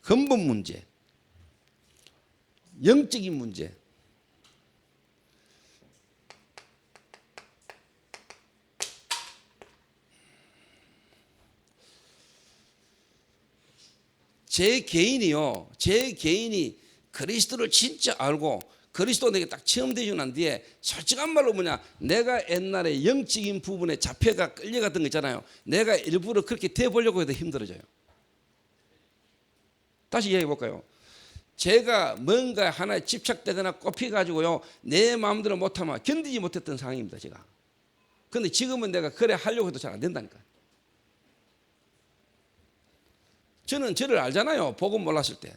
근본 문제, 영적인 문제. 제 개인이 그리스도를 진짜 알고 그리스도 내게 딱 체험되고 난 뒤에 솔직한 말로 내가 옛날에 영적인 부분에 잡혀가 끌려갔던 거 있잖아요. 내가 일부러 그렇게 돼보려고 해도 힘들어져요. 다시 이야기해 볼까요? 제가 뭔가 하나에 집착되거나 꼽혀가지고요, 내 마음대로 못하면 견디지 못했던 상황입니다, 제가. 근데 지금은 내가 그래 하려고 해도 잘 안 된다니까. 저는 저를 알잖아요, 복음 몰랐을 때.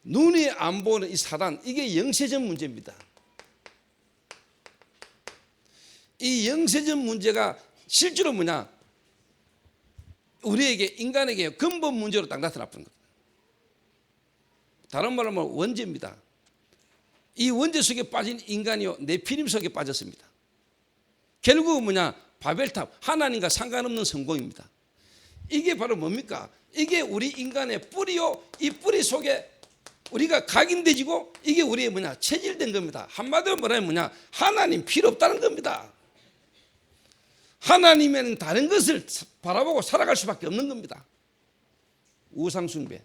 눈이 안 보는 이 사단, 이게 영세적 문제입니다. 이 영세적 문제가 실제로 우리에게, 인간에게 근본 문제로 딱 나타나는 겁니다. 다른 말로 하면 원죄입니다. 이 원죄 속에 빠진 인간이요, 네피림 속에 빠졌습니다. 결국은 바벨탑, 하나님과 상관없는 성공입니다. 이게 바로 뭡니까? 이게 우리 인간의 뿌리요, 이 뿌리 속에 우리가 각인되지고 이게 우리의 체질된 겁니다. 한마디로 말하면 하나님 필요 없다는 겁니다. 하나님에는 다른 것을 바라보고 살아갈 수밖에 없는 겁니다. 우상숭배.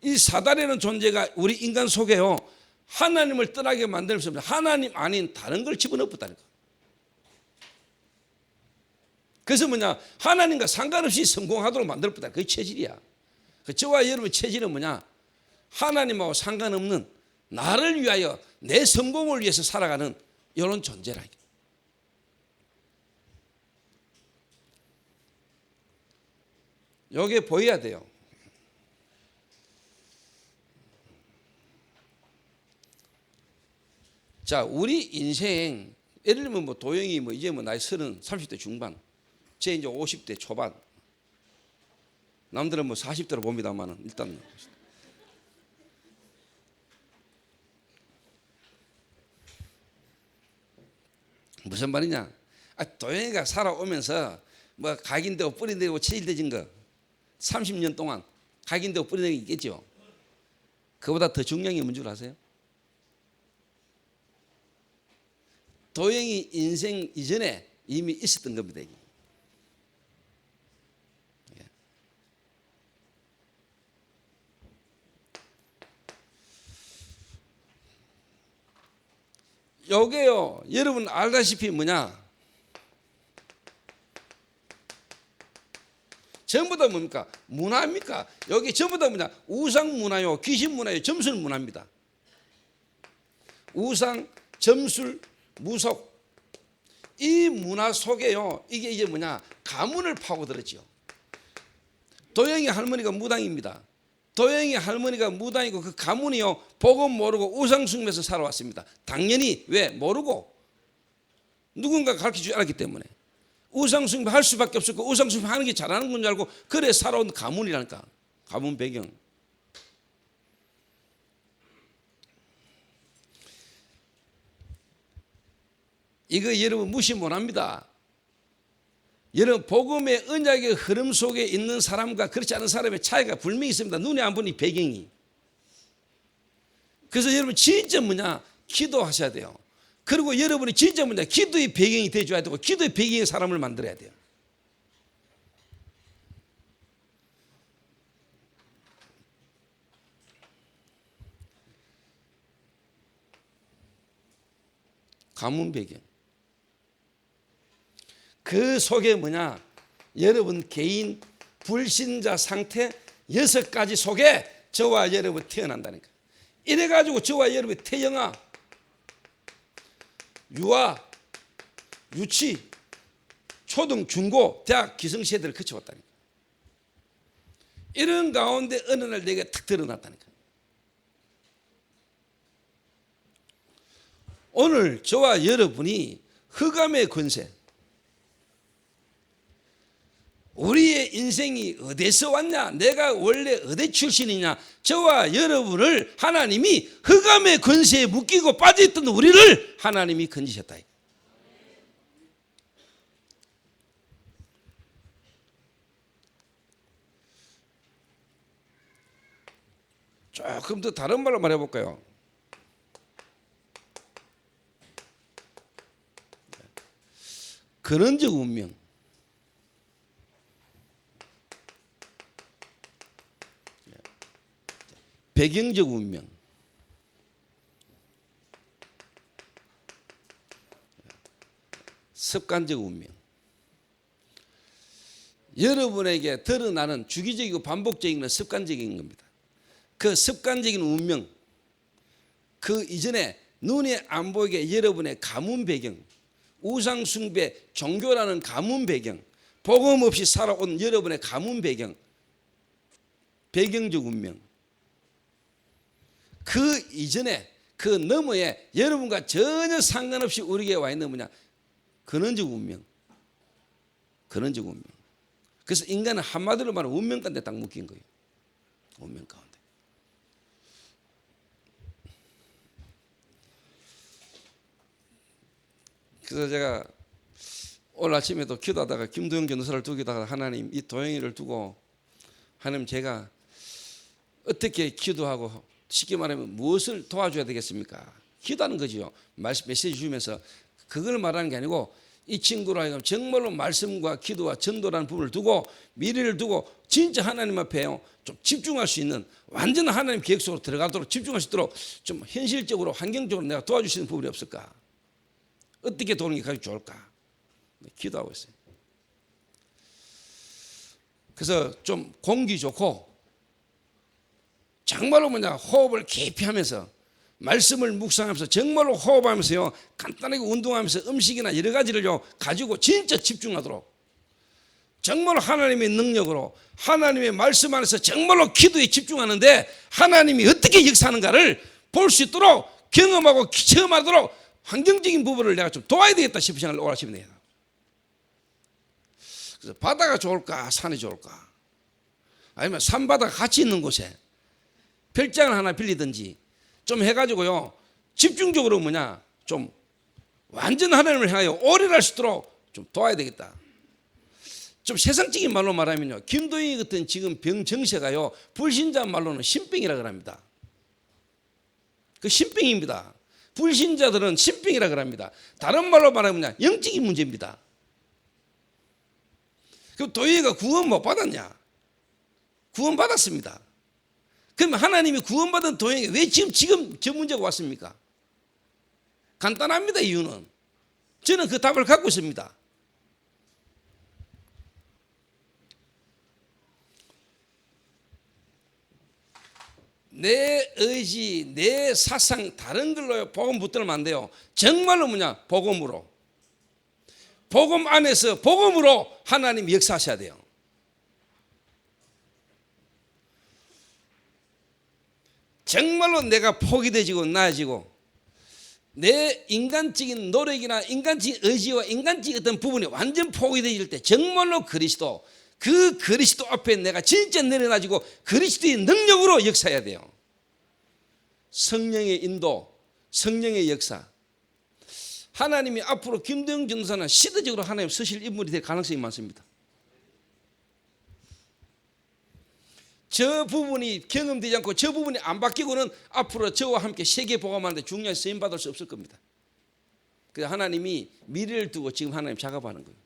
이 사단이라는 존재가 우리 인간 속에요, 하나님을 떠나게 만들면서 하나님 아닌 다른 걸 집어넣었다는 거. 그래서 하나님과 상관없이 성공하도록 만들었다. 그게 체질이야. 저와 여러분의 체질은 하나님하고 상관없는 나를 위하여 내 성공을 위해서 살아가는 이런 존재라. 이게 보여야 돼요. 자, 우리 인생, 예를 들면 도영이 이제 나이 30, 30대 중반, 제 이제 50대 초반, 남들은 40대로 봅니다만은 일단 무슨 말이냐? 도영이가 살아오면서 각인되고 뿌리되고 체질되진 거 30년 동안 각인되고 뿌리된 게 있겠죠. 그보다 더 중요한 게 뭔 줄 아세요? 도영이 인생 이전에 이미 있었던 겁니다. 요게요, 여러분 알다시피 전부 다 뭡니까? 문화입니까? 여기 전부 다 우상 문화요, 귀신 문화요, 점술 문화입니다. 우상, 점술, 무속, 이 문화 속에요, 이게 이제 가문을 파고들었지요. 도영이 할머니가 무당입니다. 도영이 할머니가 무당이고 그 가문이요, 복음 모르고 우상숭배에서 살아왔습니다. 당연히 왜 모르고 누군가 가르쳐주지 않았기 때문에 우상숭배 할 수밖에 없었고, 우상숭배 하는 게 잘하는 건 줄 알고 그래 살아온 가문이라니까. 가문 배경. 이거 여러분 무시 못합니다. 여러분 복음의 언약의 흐름 속에 있는 사람과 그렇지 않은 사람의 차이가 분명히 있습니다. 눈에 안 보니 배경이. 그래서 여러분 진짜 기도하셔야 돼요. 그리고 여러분이 진짜 기도의 배경이 되어줘야 되고, 기도의 배경의 사람을 만들어야 돼요. 가문 배경. 그 속에 여러분 개인 불신자 상태 6가지 속에 저와 여러분 태어난다니까. 이래가지고 저와 여러분 태영아, 유아, 유치, 초등, 중고, 대학, 기성세대를 거쳐왔다니까. 이런 가운데 어느 날 내게 탁 드러났다니까. 오늘 저와 여러분이 흑암의 권세, 우리의 인생이 어디서 왔냐, 내가 원래 어디 출신이냐, 저와 여러분을 하나님이 흑암의 권세에 묶이고 빠져있던 우리를 하나님이 건지셨다. 조금 더 다른 말로 말해볼까요? 근원적 운명, 배경적 운명, 습관적 운명. 여러분에게 드러나는 주기적이고 반복적인 건 습관적인 겁니다. 그 습관적인 운명, 그 이전에 눈에 안 보이게 여러분의 가문 배경, 우상 숭배, 종교라는 가문 배경, 복음 없이 살아온 여러분의 가문 배경, 배경적 운명, 그 이전에 그 너머에 여러분과 전혀 상관없이 우리에게 와 있는 뭐냐? 근원적 운명, 근원적 운명. 그래서 인간은 한마디로 말하면 운명 가운데 딱 묶인 거예요. 운명 가운데. 그래서 제가 오늘 아침에도 기도하다가 김도영 전도사를 두기다가 하나님 이 도영이를 두고 하나님 제가 어떻게 기도하고 쉽게 말하면 무엇을 도와줘야 되겠습니까? 기도하는 거지요. 메시지 주면서 그걸 말하는 게 아니고 이 친구로 하여금 정말로 말씀과 기도와 전도라는 부분을 두고 미래를 두고 진짜 하나님 앞에 좀 집중할 수 있는 완전한 하나님 계획 속으로 들어가도록 집중할 수 있도록 좀 현실적으로 환경적으로 내가 도와주시는 부분이 없을까? 어떻게 도는 게 가장 좋을까? 기도하고 있어요. 그래서 좀 공기 좋고 정말로 뭐냐 호흡을 깊이 하면서 말씀을 묵상하면서 정말로 호흡하면서요 간단하게 운동하면서 음식이나 여러 가지를요 가지고 진짜 집중하도록 정말로 하나님의 능력으로 하나님의 말씀 안에서 정말로 기도에 집중하는데 하나님이 어떻게 역사하는가를 볼 수 있도록 경험하고 체험하도록 환경적인 부분을 내가 좀 도와야 되겠다 싶은 생각을 오늘 아침에 내요. 그래서 바다가 좋을까 산이 좋을까 아니면 산바다가 같이 있는 곳에 별장을 하나 빌리든지 좀 해가지고요 집중적으로 뭐냐 좀 완전 하나님을 향하여 오래할 수 있도록 좀 도와야 되겠다. 좀 세상적인 말로 말하면요 김도희 같은 지금 병 정세가요 불신자 말로는 신병이라고 합니다. 그 신병입니다. 불신자들은 신병이라고 합니다. 다른 말로 말하면 영적인 문제입니다. 그럼 도희가 구원 못 받았냐? 구원 받았습니다. 그럼 하나님이 구원받은 도희에게 왜 지금 저 문제가 왔습니까? 간단합니다. 이유는 저는 그 답을 갖고 있습니다. 내 의지, 내 사상 다른 걸로 복음 붙들면 안 돼요. 정말로 뭐냐? 복음으로. 복음 안에서 복음으로 하나님 역사하셔야 돼요. 정말로 내가 포기되지고 나아지고 내 인간적인 노력이나 인간적인 의지와 인간적인 어떤 부분이 완전 포기되질 때 정말로 그리스도 그 그리스도 앞에 내가 진짜 내려놔지고 그리스도의 능력으로 역사해야 돼요. 성령의 인도, 성령의 역사. 하나님이 앞으로 김도영 전도사는 시대적으로 하나님 서실 인물이 될 가능성이 많습니다. 저 부분이 경험되지 않고 저 부분이 안 바뀌고는 앞으로 저와 함께 세계 복음하는데 중요한 쓰임 받을 수 없을 겁니다. 그래서 하나님이 미래를 두고 지금 하나님 작업하는 거예요.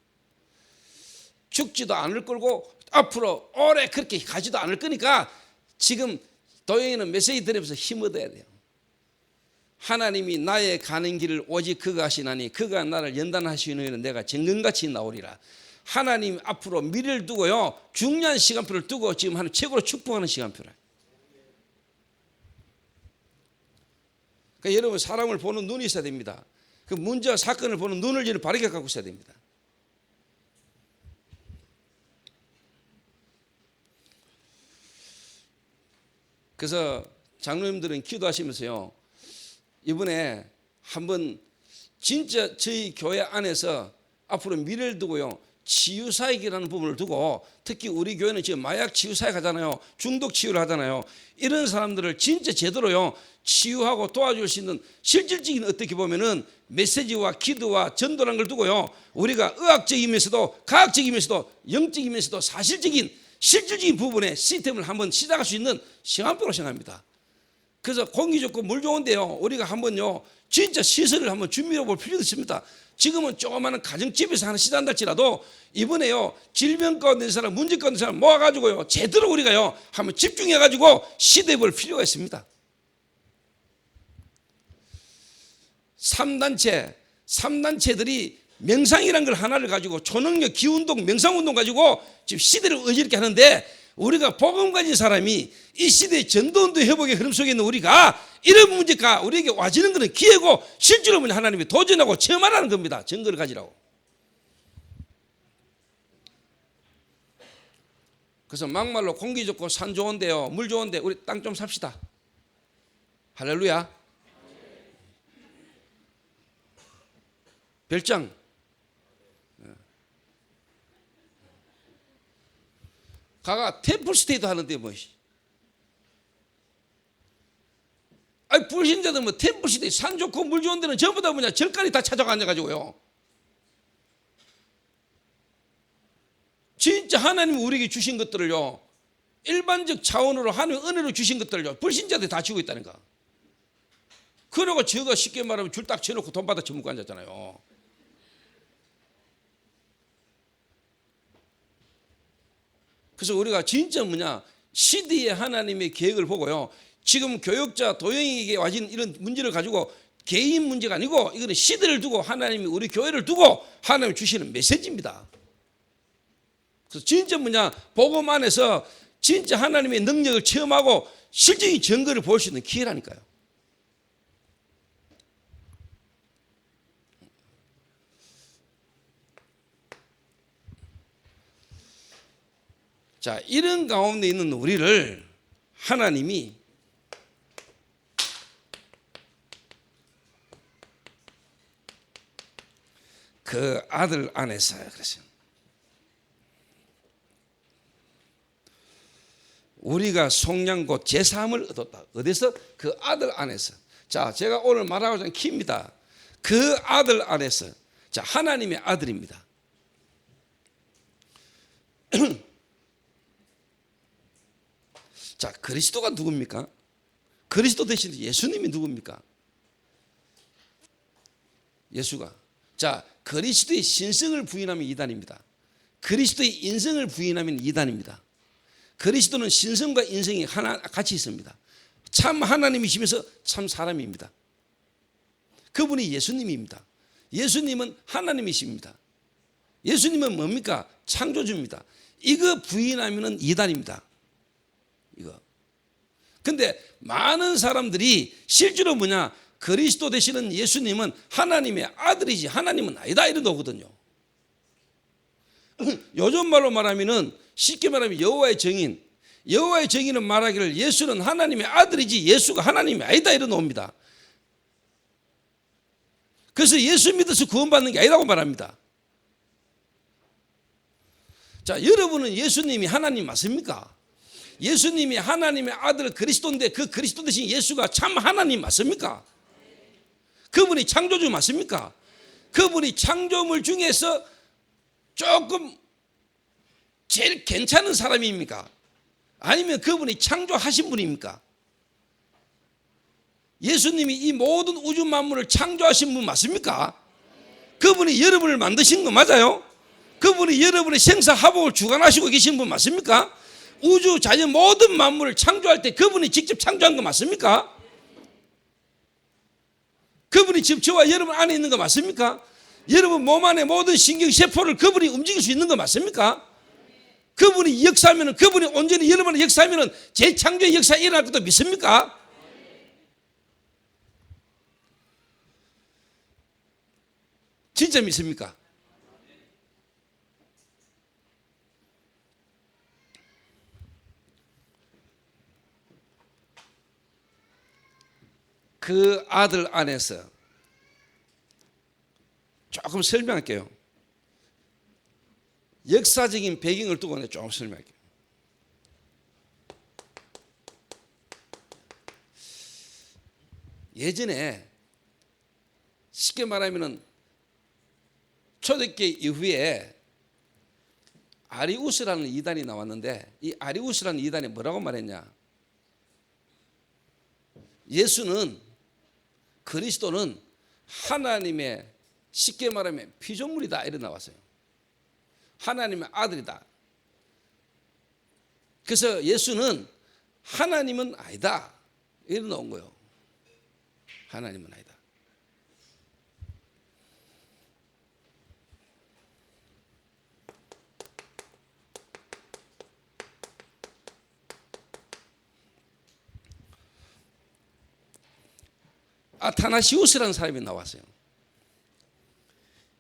죽지도 않을 거고 앞으로 오래 그렇게 가지도 않을 거니까 지금 도영이는 메시지 들으면서 힘 얻어야 돼요. 하나님이 나의 가는 길을 오직 그가 하시나니 그가 나를 연단하시는 내가 정금같이 나오리라. 하나님 앞으로 미래를 두고요 중요한 시간표를 두고 지금 하는 최고로 축복하는 시간표라. 그러니까 여러분 사람을 보는 눈이 있어야 됩니다. 그 문제와 사건을 보는 눈을 여러분 바르게 갖고 있어야 됩니다. 그래서 장로님들은 기도하시면서요 이번에 한번 진짜 저희 교회 안에서 앞으로 미래를 두고요 치유사역이라는 부분을 두고 특히 우리 교회는 지금 마약 치유사역 하잖아요. 중독 치유를 하잖아요. 이런 사람들을 진짜 제대로요 치유하고 도와줄 수 있는 실질적인 어떻게 보면은 메시지와 기도와 전도라는 걸 두고요 우리가 의학적이면서도 과학적이면서도 영적이면서도 사실적인 실질적인 부분의 시스템을 한번 시작할 수 있는 시간표로 생각합니다. 그래서 공기 좋고 물 좋은데요, 우리가 한번요 진짜 시설을 한번 준비해 볼 필요가 있습니다. 지금은 조그마한 가정집에서 하나 시도한달지라도 이번에요 질병 가운데 있는 사람, 문제 가운데 있는 사람 모아가지고요 제대로 우리가요 한번 집중해가지고 시도해 볼 필요가 있습니다. 3단체들이 명상이라는 걸 하나를 가지고 초능력 기운동 명상운동 가지고 지금 시대를 어지럽게 하는데, 우리가 복음 가진 사람이 이 시대의 전도운동 회복의 흐름 속에 있는 우리가 이런 문제가 우리에게 와지는 것은 기회고, 실제로 보면 하나님이 도전하고 체험하라는 겁니다. 증거를 가지라고. 그래서 막말로 공기 좋고 산 좋은데요, 물 좋은데 우리 땅 좀 삽시다. 할렐루야. 별장. 가가 템플스테이도 하는데 뭐. 아니 불신자들 뭐 템플스테이 산 좋고 물 좋은 데는 전부 다 뭐냐 절간이 다 찾아가 앉아가지고요. 진짜 하나님이 우리에게 주신 것들을요 일반적 차원으로 하나님 은혜로 주신 것들을요 불신자들이 다 지고 있다니까. 그러고 저가 쉽게 말하면 줄 딱 쳐놓고 돈 받아 처먹고 앉았잖아요. 그래서 우리가 진짜 뭐냐 시대의 하나님의 계획을 보고요, 지금 교역자 도영에게 와진 이런 문제를 가지고 개인 문제가 아니고 이거는 시대를 두고 하나님이 우리 교회를 두고 하나님이 주시는 메시지입니다. 그래서 진짜 뭐냐 복음 안에서 진짜 하나님의 능력을 체험하고 실질적인 증거를 볼 수 있는 기회라니까요. 자, 이런 가운데 있는 우리를 하나님이 그 아들 안에서 그러죠. 우리가 속량 곧 제사함을 얻었다. 어디서? 그 아들 안에서. 자, 제가 오늘 말하고자 하는 키입니다. 그 아들 안에서. 자, 하나님의 아들입니다. 자, 그리스도가 누굽니까? 그리스도 대신 예수님이 누굽니까? 예수가. 자, 그리스도의 신성을 부인하면 이단입니다. 그리스도의 인성을 부인하면 이단입니다. 그리스도는 신성과 인성이 하나 같이 있습니다. 참 하나님이시면서 참 사람입니다. 그분이 예수님입니다. 예수님은 하나님이십니다. 예수님은 뭡니까? 창조주입니다. 이거 부인하면 이단입니다. 이거. 근데 많은 사람들이 실제로 뭐냐 그리스도 되시는 예수님은 하나님의 아들이지 하나님은 아니다 이런 거거든요. 요즘 말로 말하면은 쉽게 말하면 여호와의 정인은 말하기를 예수는 하나님의 아들이지 예수가 하나님이 아니다 이런 옵니다. 그래서 예수 믿어서 구원받는 게 아니라고 말합니다. 자, 여러분은 예수님이 하나님 맞습니까? 예수님이 하나님의 아들 그리스도인데 그 그리스도 대신 예수가 참 하나님 맞습니까? 그분이 창조주 맞습니까? 그분이 창조물 중에서 조금 제일 괜찮은 사람입니까? 아니면 그분이 창조하신 분입니까? 예수님이 이 모든 우주 만물을 창조하신 분 맞습니까? 그분이 여러분을 만드신 거 맞아요? 그분이 여러분의 생사화복을 주관하시고 계신 분 맞습니까? 우주 자연 모든 만물을 창조할 때 그분이 직접 창조한 거 맞습니까? 그분이 지금 저와 여러분 안에 있는 거 맞습니까? 여러분 몸 안에 모든 신경세포를 그분이 움직일 수 있는 거 맞습니까? 그분이 역사하면 그분이 온전히 여러분의 역사하면 재창조의 역사가 일어날 것도 믿습니까? 진짜 믿습니까? 그 아들 안에서 조금 설명할게요. 역사적인 배경을 두고 조금 설명할게요. 예전에 쉽게 말하면 초대교회 이후에 아리우스라는 이단이 나왔는데 이 아리우스라는 이단이 뭐라고 말했냐? 예수는, 그리스도는 하나님의, 쉽게 말하면 피조물이다 이래 나왔어요. 하나님의 아들이다. 그래서 예수는 하나님은 아니다 이래 나온 거예요. 하나님은 아니다. 아타나시우스라는 사람이 나왔어요.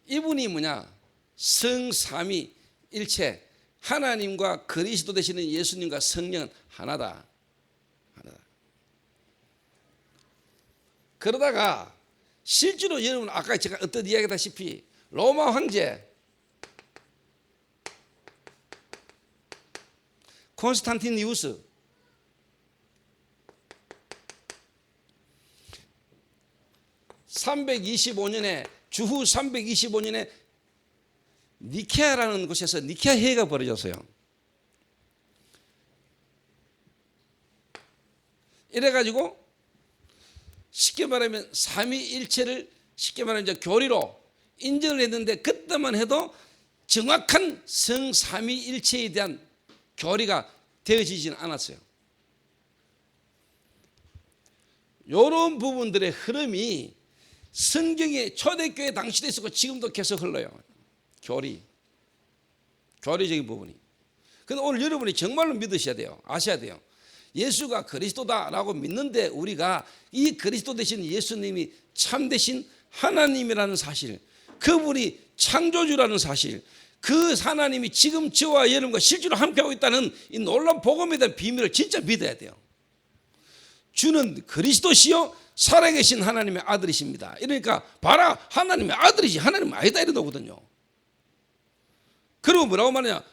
이분이 뭐냐? 성삼위 일체, 하나님과 그리스도 되시는 예수님과 성령은 하나다. 하나다. 그러다가 실제로 여러분 아까 제가 어떤 이야기다시피 로마 황제 콘스탄티니우스, 주후 325년에 니케아라는 곳에서 니케아 회의가 벌어졌어요. 이래가지고 쉽게 말하면 삼위일체를 쉽게 말하면 이제 교리로 인정을 했는데, 그때만 해도 정확한 성삼위일체에 대한 교리가 되어지지는 않았어요. 이런 부분들의 흐름이 성경의 초대교회 당시도 있었고 지금도 계속 흘러요. 교리적인 부분이. 근데 오늘 여러분이 정말로 믿으셔야 돼요. 아셔야 돼요. 예수가 그리스도다라고 믿는데, 우리가 이 그리스도 되신 예수님이 참되신 하나님이라는 사실, 그분이 창조주라는 사실, 그 하나님이 지금 저와 여러분과 실제로 함께하고 있다는 이 놀라운 복음에 대한 비밀을 진짜 믿어야 돼요. 주는 그리스도시요 살아계신 하나님의 아들이십니다. 이러니까 봐라, 하나님의 아들이지 하나님은 아니다 이러거든요. 그리고 뭐라고 말하냐?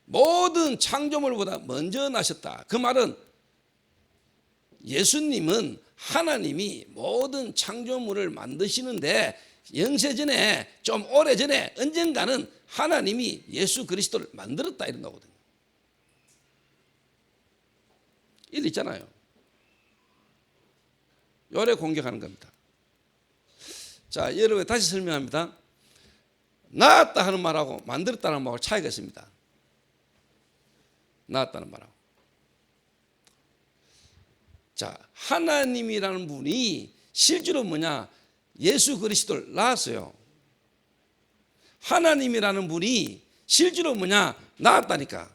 모든 창조물보다 먼저 나셨다. 그 말은 예수님은 하나님이 모든 창조물을 만드시는데, 영세전에 좀 오래전에 언젠가는 하나님이 예수 그리스도를 만들었다 이런 거거든요. 일 있잖아요. 요래 공격하는 겁니다. 자, 여러분 다시 설명합니다. 나았다 하는 말하고 만들었다는 말하고 차이가 있습니다. 나았다는 말하고. 자, 하나님이라는 분이 실제로 뭐냐? 예수 그리스도를 낳았어요. 하나님이라는 분이 실제로 뭐냐? 낳았다니까.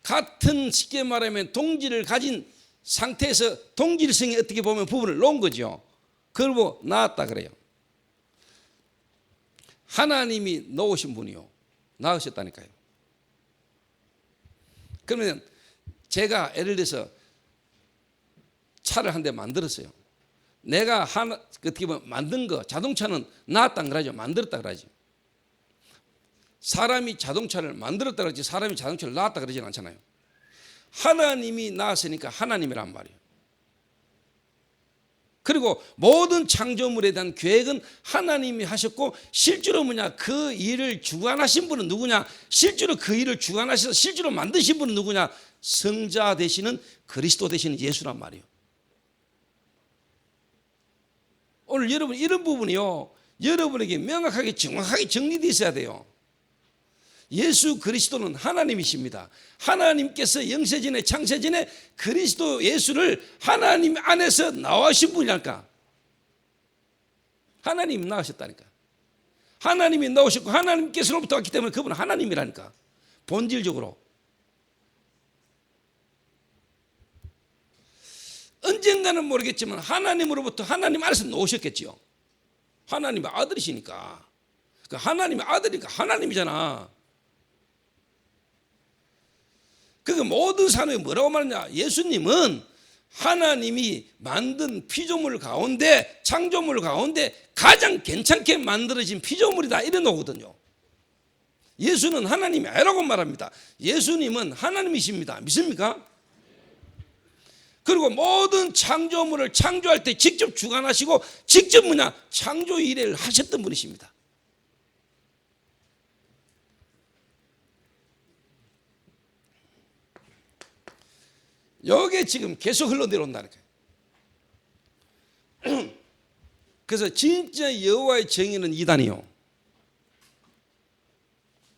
같은, 쉽게 말하면 동질을 가진 상태에서 동질성이 어떻게 보면 부분을 놓은 거죠. 그걸 보고 낳았다 그래요. 하나님이 놓으신 분이요, 낳으셨다니까요. 그러면 제가 예를 들어서 차를 한 대 만들었어요. 내가 어떻게 보면 만든 거, 자동차는 낳았다 그러죠. 만들었다 그러죠. 사람이 자동차를 만들었다 그러지 사람이 자동차를 낳았다 그러지는 않잖아요. 하나님이 낳았으니까 하나님이란 말이에요. 그리고 모든 창조물에 대한 계획은 하나님이 하셨고, 실제로 뭐냐? 그 일을 주관하신 분은 누구냐? 실제로 그 일을 주관하셔서 실제로 만드신 분은 누구냐? 성자 되시는 그리스도 되시는 예수란 말이에요. 오늘 여러분 이런 부분이요, 여러분에게 명확하게 정확하게 정리되어 있어야 돼요. 예수 그리스도는 하나님이십니다. 하나님께서 영세전에 창세전에 그리스도 예수를 하나님 안에서 나오신 분이랄까. 하나님이 나오셨다니까. 하나님이 나오셨고 하나님께서로부터 왔기 때문에 그분은 하나님이라니까. 본질적으로. 언젠가는 모르겠지만 하나님으로부터 하나님 안에서 나오셨겠지요. 하나님의 아들이시니까. 하나님의 아들이니까 하나님이잖아. 그러니까 모든 사람이 뭐라고 말하냐? 예수님은 하나님이 만든 피조물 가운데, 창조물 가운데 가장 괜찮게 만들어진 피조물이다 이런 거거든요. 예수는 하나님이 아니라고 말합니다. 예수님은 하나님이십니다. 믿습니까? 그리고 모든 창조물을 창조할 때 직접 주관하시고 직접 뭐냐? 창조 일을 하셨던 분이십니다. 요게 지금 계속 흘러내려온다는 거예요. 그래서 진짜 여호와의 정의는 이단이요.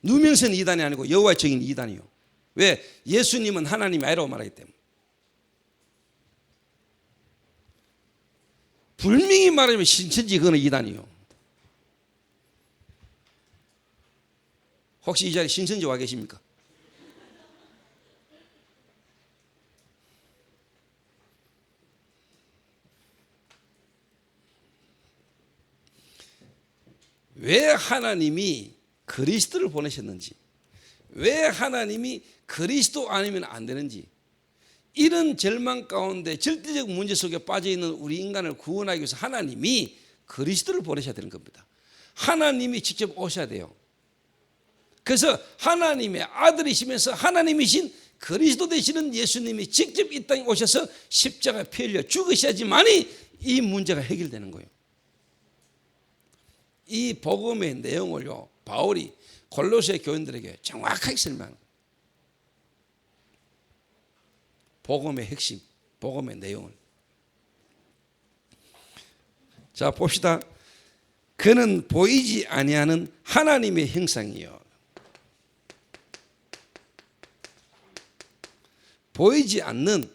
누명선 이단이 아니고 여호와의 정의는 이단이요. 왜? 예수님은 하나님이 아니라고 말하기 때문에. 분명히 말하면 신천지 그거는 이단이요. 혹시 이 자리에 신천지 와 계십니까? 왜 하나님이 그리스도를 보내셨는지, 왜 하나님이 그리스도 아니면 안 되는지, 이런 절망 가운데 절대적 문제 속에 빠져있는 우리 인간을 구원하기 위해서 하나님이 그리스도를 보내셔야 되는 겁니다. 하나님이 직접 오셔야 돼요. 그래서 하나님의 아들이시면서 하나님이신 그리스도 되시는 예수님이 직접 이 땅에 오셔서 십자가에 피 흘려 죽으셔야지만이 이 문제가 해결되는 거예요. 이 복음의 내용을요, 바울이 골로새 교인들에게 정확하게 설명합니다. 복음의 핵심, 복음의 내용을. 자, 봅시다. 그는 보이지 아니하는 하나님의 형상이요. 보이지 않는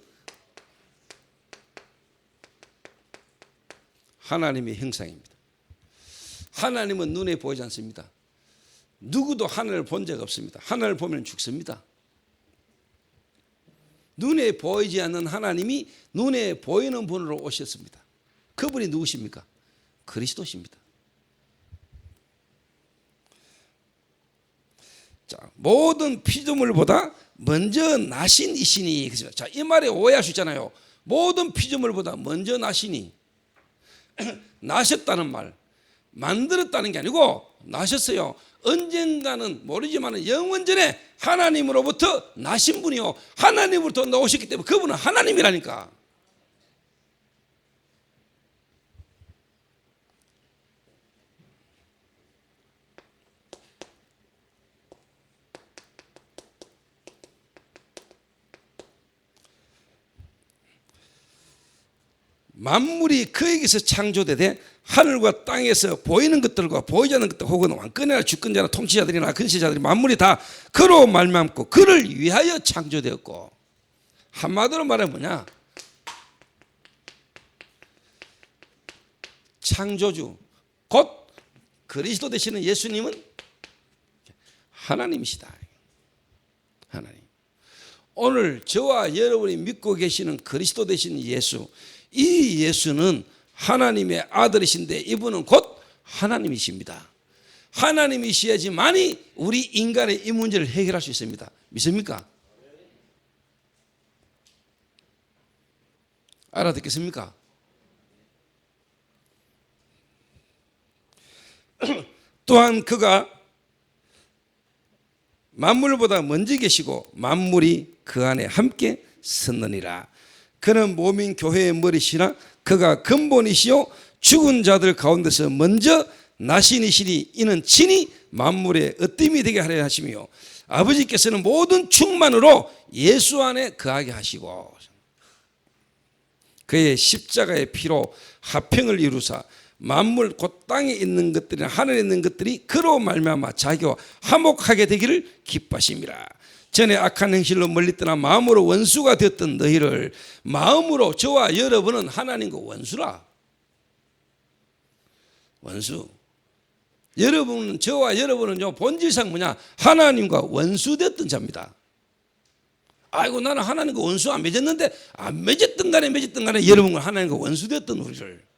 하나님의 형상입니다. 하나님은 눈에 보이지 않습니다. 누구도 하늘을 본 적 없습니다. 하늘을 보면 죽습니다. 눈에 보이지 않는 하나님이 눈에 보이는 분으로 오셨습니다. 그분이 누구십니까? 그리스도십니다. 자, 모든 피조물보다 먼저 나신 이시니. 자, 이 말에 오해할 수 있잖아요. 모든 피조물보다 먼저 나시니. 나셨다는 말, 만들었다는 게 아니고 나셨어요. 언젠가는 모르지만 영원전에 하나님으로부터 나신 분이요, 하나님으로부터 나오셨기 때문에 그분은 하나님이라니까. 만물이 그에게서 창조되되 하늘과 땅에서 보이는 것들과 보이지 않는 것들, 혹은 왕권이나 주권자나 통치자들이나 근세자들이 만물이 다 그로 말미암고 그를 위하여 창조되었고. 한마디로 말하면 뭐냐? 창조주 곧 그리스도 되시는 예수님은 하나님이시다. 하나님. 오늘 저와 여러분이 믿고 계시는 그리스도 되시는 예수, 이 예수는 하나님의 아들이신데 이분은 곧 하나님이십니다. 하나님이셔야지만이 우리 인간의 이 문제를 해결할 수 있습니다. 믿습니까? 알아듣겠습니까? 또한 그가 만물보다 먼저 계시고 만물이 그 안에 함께 섰느니라. 그는 몸인 교회의 머리시라. 그가 근본이시요 죽은 자들 가운데서 먼저 나신이시니 이는 친히 만물의 으뜸이 되게 하려 하시며 아버지께서는 모든 충만으로 예수 안에 거하게 하시고 그의 십자가의 피로 화평을 이루사 만물 곧 땅에 있는 것들이나 하늘에 있는 것들이 그로 말미암아 자기와 화목하게 되기를 기뻐하심이라. 전에 악한 행실로 멀리 떠나 마음으로 원수가 되었던 너희를 마음으로, 저와 여러분은 하나님과 원수라. 원수. 여러분은, 저와 여러분은요, 본질상 뭐냐? 하나님과 원수되었던 자입니다. 아이고, 나는 하나님과 원수 안 맺었는데, 안 맺었던 간에 여러분과 하나님과 원수되었던 우리를.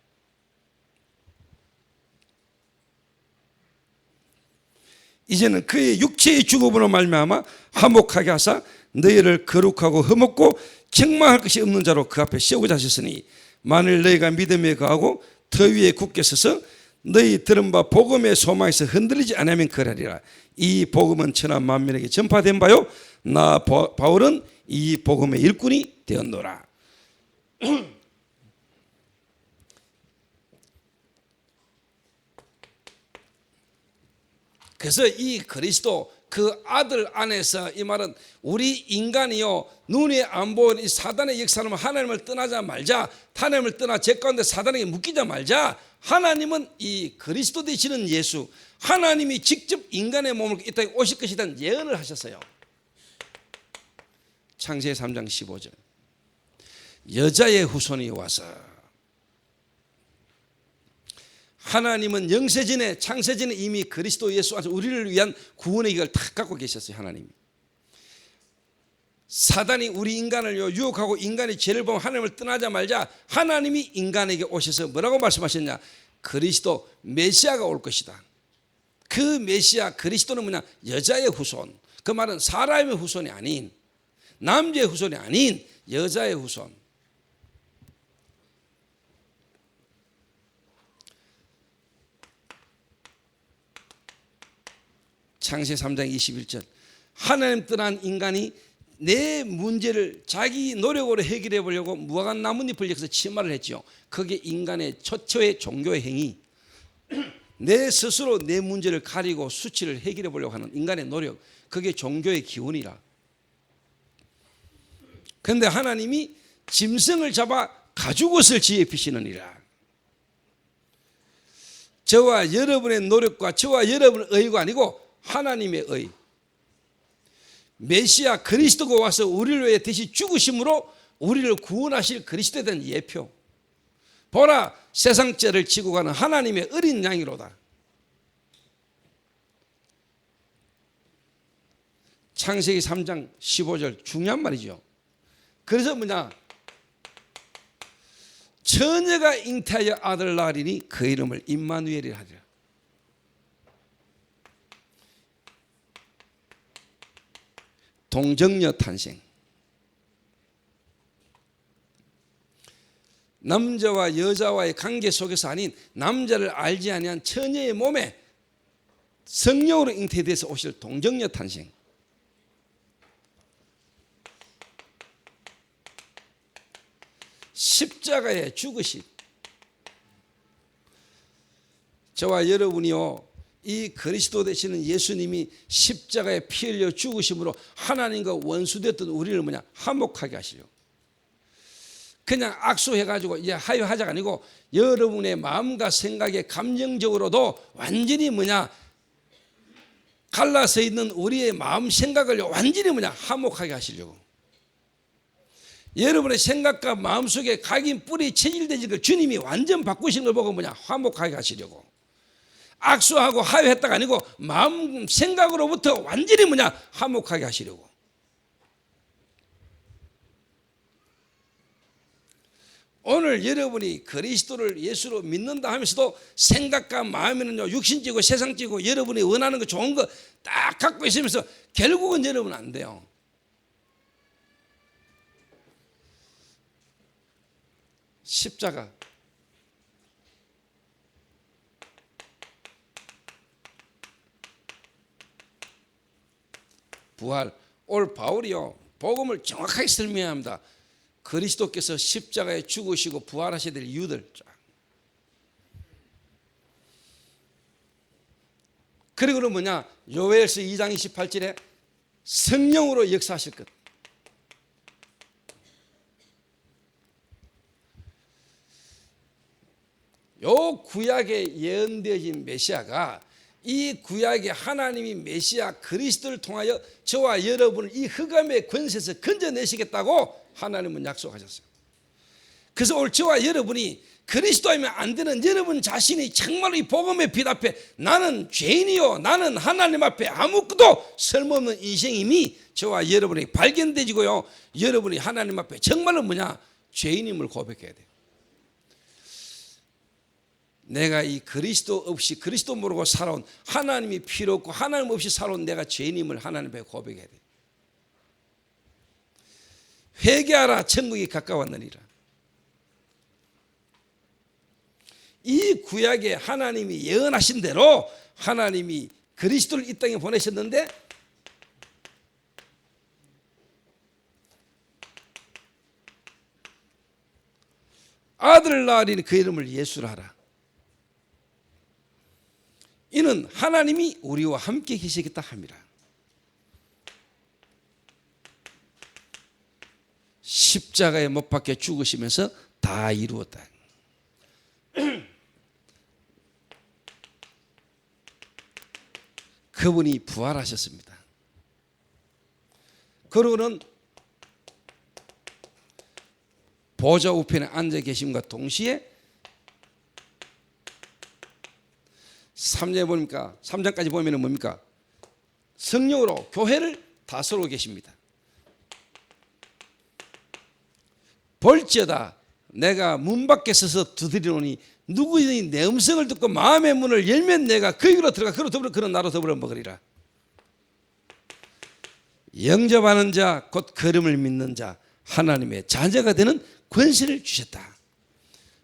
이제는 그의 육체의 죽음으로 말미암아 화목하게 하사 너희를 거룩하고 흠없고 책망할 것이 없는 자로 그 앞에 세우고자 하셨으니 만일 너희가 믿음에 거하고 더 위에 굳게 서서 너희 들은 바 복음의 소망에서 흔들리지 않으면 그러리라. 이 복음은 천하 만민에게 전파된 바요 나 바울은 이 복음의 일꾼이 되었노라. 그래서 이 그리스도, 그 아들 안에서, 이 말은 우리 인간이요 눈에 안 보이는 이 사단의 역사는 하나님을 떠나자 말자, 하나님을 떠나 죄 가운데 사단에게 묶이자 말자, 하나님은 이 그리스도 되시는 예수, 하나님이 직접 인간의 몸을 이 땅에 오실 것이라는 예언을 하셨어요. 창세기 3장 15절. 여자의 후손이 와서, 하나님은 영세전에 창세전에 이미 그리스도 예수 안에서 우리를 위한 구원의 길을 다 갖고 계셨어요. 하나님이. 사단이 우리 인간을 유혹하고 인간이 죄를 보면 하나님을 떠나자 말자, 하나님이 인간에게 오셔서 뭐라고 말씀하셨냐? 그리스도 메시아가 올 것이다. 그 메시아 그리스도는 뭐냐? 여자의 후손. 그 말은 사람의 후손이 아닌, 남자의 후손이 아닌 여자의 후손. 창세기 3장 21절. 하나님 떠난 인간이 내 문제를 자기 노력으로 해결해 보려고 무화과 나뭇잎을 여기서 치마를 했죠. 그게 인간의 최초의 종교의 행위. 내 스스로 내 문제를 가리고 수치를 해결해 보려고 하는 인간의 노력, 그게 종교의 기운이라. 그런데 하나님이 짐승을 잡아 가죽옷을 지어 입히시느니라. 저와 여러분의 노력과 저와 여러분의 의가 아니고 하나님의 의, 메시아 그리스도가 와서 우리를 위해 대신 죽으심으로 우리를 구원하실 그리스도에 대한 예표. 보라, 세상 죄를 지고 가는 하나님의 어린 양이로다. 창세기 3장 15절 중요한 말이죠. 그래서 뭐냐? 처녀가 잉태하여 아들 낳으리니 그 이름을 임마누엘이라 하리라. 동정녀 탄생. 남자와 여자와의 관계 속에서 아닌 남자를 알지 아니한 처녀의 몸에 성령으로 잉태돼서 오실 동정녀 탄생. 십자가의 죽으심. 저와 여러분이요, 이 그리스도 되시는 예수님이 십자가에 피 흘려 죽으심으로 하나님과 원수됐던 우리를 뭐냐? 화목하게 하시려. 그냥 악수해가지고 이제 하유하자가 아니고 여러분의 마음과 생각에 감정적으로도 완전히 뭐냐? 갈라서 있는 우리의 마음 생각을 완전히 뭐냐? 화목하게 하시려고. 여러분의 생각과 마음속에 각인 뿌리 체질되는 걸 주님이 완전 바꾸신 걸 보고 뭐냐? 화목하게 하시려고. 악수하고 하유했다가 아니고 마음 생각으로부터 완전히 뭐냐? 화목하게 하시려고. 오늘 여러분이 그리스도를 예수로 믿는다 하면서도 생각과 마음에는요 육신적이고 세상적이고 여러분이 원하는 거 좋은 거 딱 갖고 있으면서 결국은 여러분 안 돼요. 십자가. 부활. 오늘 바울이요 복음을 정확하게 설명합니다. 그리스도께서 십자가에 죽으시고 부활하셔야 될 이유들. 그리고는 뭐냐? 요엘서 2장 28절에 성령으로 역사하실 것. 요 구약에 예언되어진 메시아가 이 구약에 하나님이 메시아 그리스도를 통하여 저와 여러분을 이 흑암의 권세에서 건져내시겠다고 하나님은 약속하셨어요. 그래서 오늘 저와 여러분이 그리스도 아니면 안 되는 여러분 자신이 정말로 이 복음의 빛 앞에 나는 죄인이요 나는 하나님 앞에 아무것도 쓸모없는 인생임이 저와 여러분이 발견되지고요, 여러분이 하나님 앞에 정말로 뭐냐? 죄인임을 고백해야 돼요. 내가 이 그리스도 없이 그리스도 모르고 살아온, 하나님이 필요 없고 하나님 없이 살아온 내가 죄인임을 하나님 앞에 고백해야 돼요. 회개하라, 천국이 가까웠느니라. 이 구약에 하나님이 예언하신 대로 하나님이 그리스도를 이 땅에 보내셨는데 아들을 낳으리니 그 이름을 예수라 하라. 이는 하나님이 우리와 함께 계시겠다 함이라. 십자가에 못 박혀 죽으시면서 다 이루었다. 그분이 부활하셨습니다. 그러고는 보좌 우편에 앉아 계심과 동시에 3장에 보니까 3장까지 보면은 뭡니까? 성령으로 교회를 다스리고 계십니다. 볼지어다 내가 문 밖에 서서 두드리노니 누구든지 내 음성을 듣고 마음의 문을 열면 내가 그에게로 들어가 그로 나로 더불어 먹으리라. 영접하는 자 곧 걸음을 믿는 자 하나님의 자녀가 되는 권세를 주셨다.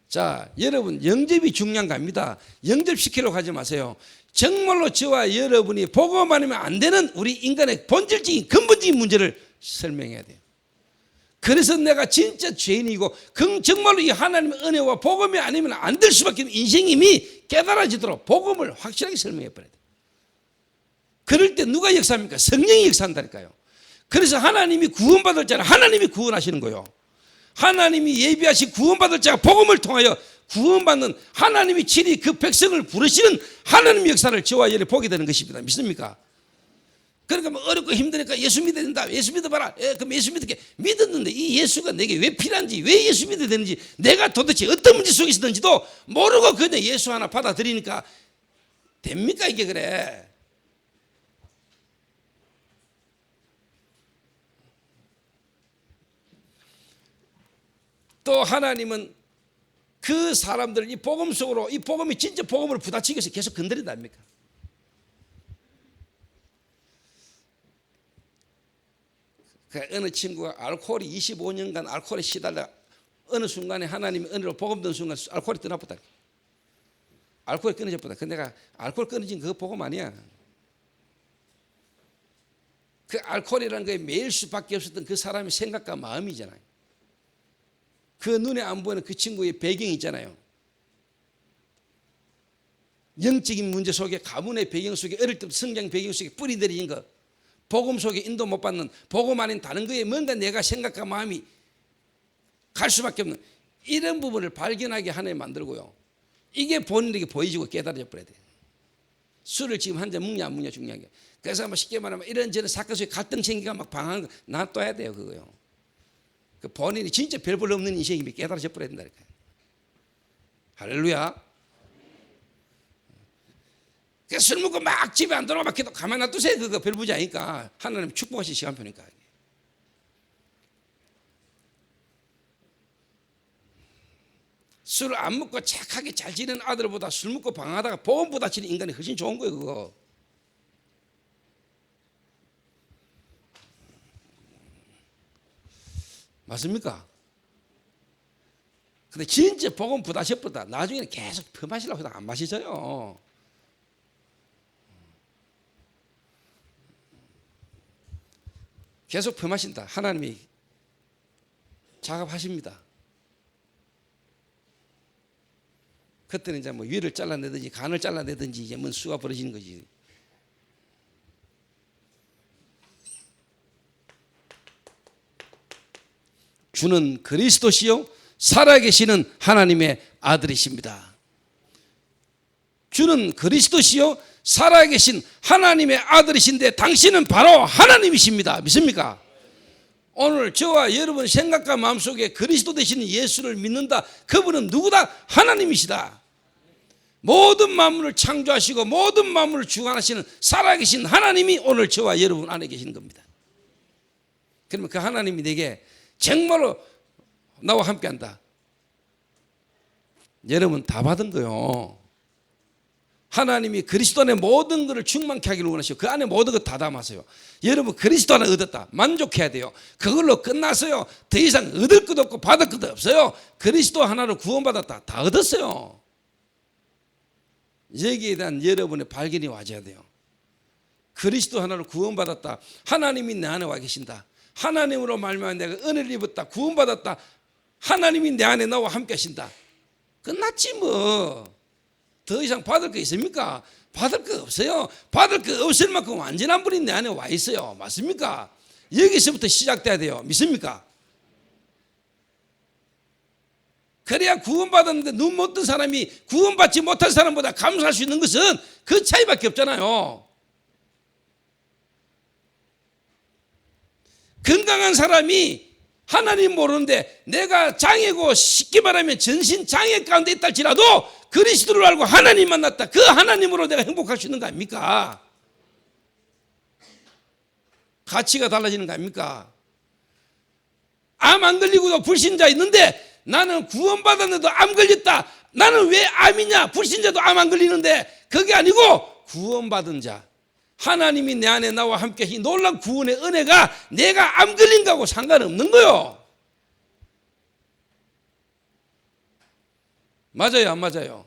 자, 여러분 영접이 중요한 겁니다. 영접시키려고 하지 마세요. 정말로 저와 여러분이 복음 아니면 안 되는 우리 인간의 본질적인 근본적인 문제를 설명해야 돼요. 그래서 내가 진짜 죄인이고 정말로 이 하나님의 은혜와 복음이 아니면 안 될 수밖에 없는 인생임이 깨달아지도록 복음을 확실하게 설명해 버려야 돼요. 그럴 때 누가 역사합니까? 성령이 역사한다니까요. 그래서 하나님이 구원받을 자는 하나님이 구원하시는 거예요. 하나님이 예비하신 구원받을 자가 복음을 통하여 구원받는 하나님이 친히 그 백성을 부르시는 하나님의 역사를 저와 여러분이 보게 되는 것입니다. 믿습니까? 그러니까 뭐 어렵고 힘드니까 예수 믿어야 된다. 예수 믿어봐라. 그럼 예수 믿을게. 믿었는데 이 예수가 내게 왜 필요한지, 왜 예수 믿어야 되는지, 내가 도대체 어떤 문제 속에 있었는지도 모르고 그냥 예수 하나 받아들이니까 됩니까 이게 그래? 또 하나님은 그 사람들을 이 복음 속으로, 이 복음이 진짜 복음을 부딪히기 위해서 계속 건드린답니까? 어느 친구가 알코올이 25년간 알코올에 시달려 어느 순간에 하나님의 은혜로 복음 듣는 순간 알코올이 떠나버렸다. 알코올이 끊어졌다. 근데 내가 알코올 끊어진 그거 복음 아니야. 그 알코올이라는 거에 매일 수밖에 없었던 그 사람의 생각과 마음이잖아요. 그 눈에 안 보이는 그 친구의 배경이 있잖아요. 영적인 문제 속에, 가문의 배경 속에, 어릴 때부터 성장 배경 속에 뿌리 내린 것, 복음 속에 인도 못 받는, 복음 아닌 다른 거에 뭔가 내가 생각과 마음이 갈 수밖에 없는 이런 부분을 발견하게 하나님 만들고요. 이게 본인에게 보여지고 깨달아져 버려야 돼요. 술을 지금 한 잔 먹냐 안 먹냐 중요한 게. 그래서 뭐 쉽게 말하면 이런저런 사건 속에 갈등 생기가 막 방황하는 거 놔둬야 돼요. 그거요. 그 본인이 진짜 별 볼 없는 인생이 깨달아져 버려야 된다니까요. 할렐루야. 술 먹고 막 집에 안 돌아가 막 기도 가만 놔두세요. 그거 별 부지 아니까 하나님 축복하신 시간표니까. 술을 안 먹고 착하게 잘 지내는 아들보다 술 먹고 방황하다가 보험보다 지는 인간이 훨씬 좋은 거예요. 그거. 맞습니까? 근데 진짜 복음 부다셔보다 나중에는 계속 더 마시려고 해도 안 마시져요. 계속 범하신다. 하나님이 작업하십니다. 그때는 이제 뭐 위를 잘라내든지 간을 잘라내든지 이제 뭔 수가 벌어지는 거지. 주는 그리스도시요 살아계시는 하나님의 아들이십니다. 주는 그리스도시요 살아계신 하나님의 아들이신데 당신은 바로 하나님이십니다. 믿습니까? 오늘 저와 여러분 생각과 마음속에 그리스도 되시는 예수를 믿는다. 그분은 누구다? 하나님이시다. 모든 만물을 창조하시고 모든 만물을 주관하시는 살아계신 하나님이 오늘 저와 여러분 안에 계시는 겁니다. 그러면 그 하나님이 내게 정말로 나와 함께한다. 여러분 다 받은 거요. 하나님이 그리스도 안에 모든 것을 충만케 하기를 원하시고 그 안에 모든 것 다 담았어요. 여러분 그리스도 하나 얻었다. 만족해야 돼요. 그걸로 끝났어요. 더 이상 얻을 것도 없고 받을 것도 없어요. 그리스도 하나로 구원받았다. 다 얻었어요. 여기에 대한 여러분의 발견이 와줘야 돼요. 그리스도 하나로 구원받았다. 하나님이 내 안에 와 계신다. 하나님으로 말미암아 내가 은혜를 입었다. 구원받았다. 하나님이 내 안에 나와 함께 하신다. 끝났지 뭐. 더 이상 받을 거 있습니까? 받을 거 없어요. 받을 거 없을 만큼 완전한 분이 내 안에 와 있어요. 맞습니까? 여기서부터 시작돼야 돼요. 믿습니까? 그래야 구원받았는데 눈 못 뜬 사람이 구원받지 못한 사람보다 감사할 수 있는 것은 그 차이밖에 없잖아요. 건강한 사람이 하나님 모르는데 내가 장애고 쉽게 말하면 전신 장애 가운데 있다 할지라도 그리스도를 알고 하나님 만났다. 그 하나님으로 내가 행복할 수 있는 거 아닙니까? 가치가 달라지는 거 아닙니까? 암 안 걸리고도 불신자 있는데 나는 구원받았는데도 암 걸렸다. 나는 왜 암이냐? 불신자도 암 안 걸리는데 그게 아니고 구원받은 자, 하나님이 내 안에 나와 함께 이 놀라운 구원의 은혜가 내가 암 걸린 거하고 상관없는 거요. 맞아요, 안 맞아요?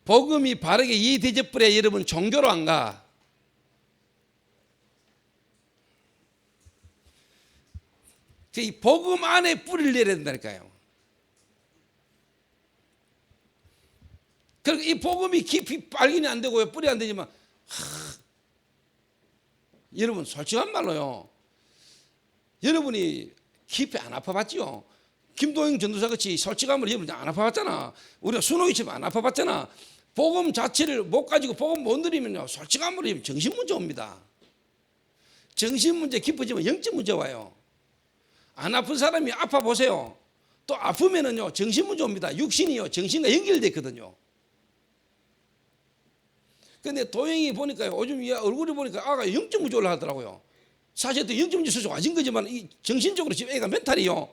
복음이 바르게 이해되지 버려 여러분 종교로 안 가. 이 복음 안에 뿌리를 내려야 된다니까요. 그러니까 이 복음이 깊이 발견이 안 되고요, 뿌리 안 되지만 여러분 솔직한 말로요, 여러분이 깊이 안 아파봤죠? 김도영 전도사 같이 솔직한 말로 여러분 안 아파봤잖아. 우리가 순호이처럼 안 아파봤잖아. 복음 자체를 못 가지고 복음 못 누리면요, 솔직한 말로 정신 문제 옵니다. 정신 문제 깊어지면 영적 문제 와요. 안 아픈 사람이 아파 보세요. 또 아프면은요 정신 문제 옵니다. 육신이요 정신과 연결되어 있거든요. 근데 도영이 보니까요, 요즘 얼굴이 보니까 아가 영적 문제 올라가더라고요. 사실 또 영적 문제 수준 와진 거지만 이 정신적으로 지금 애가 멘탈이요.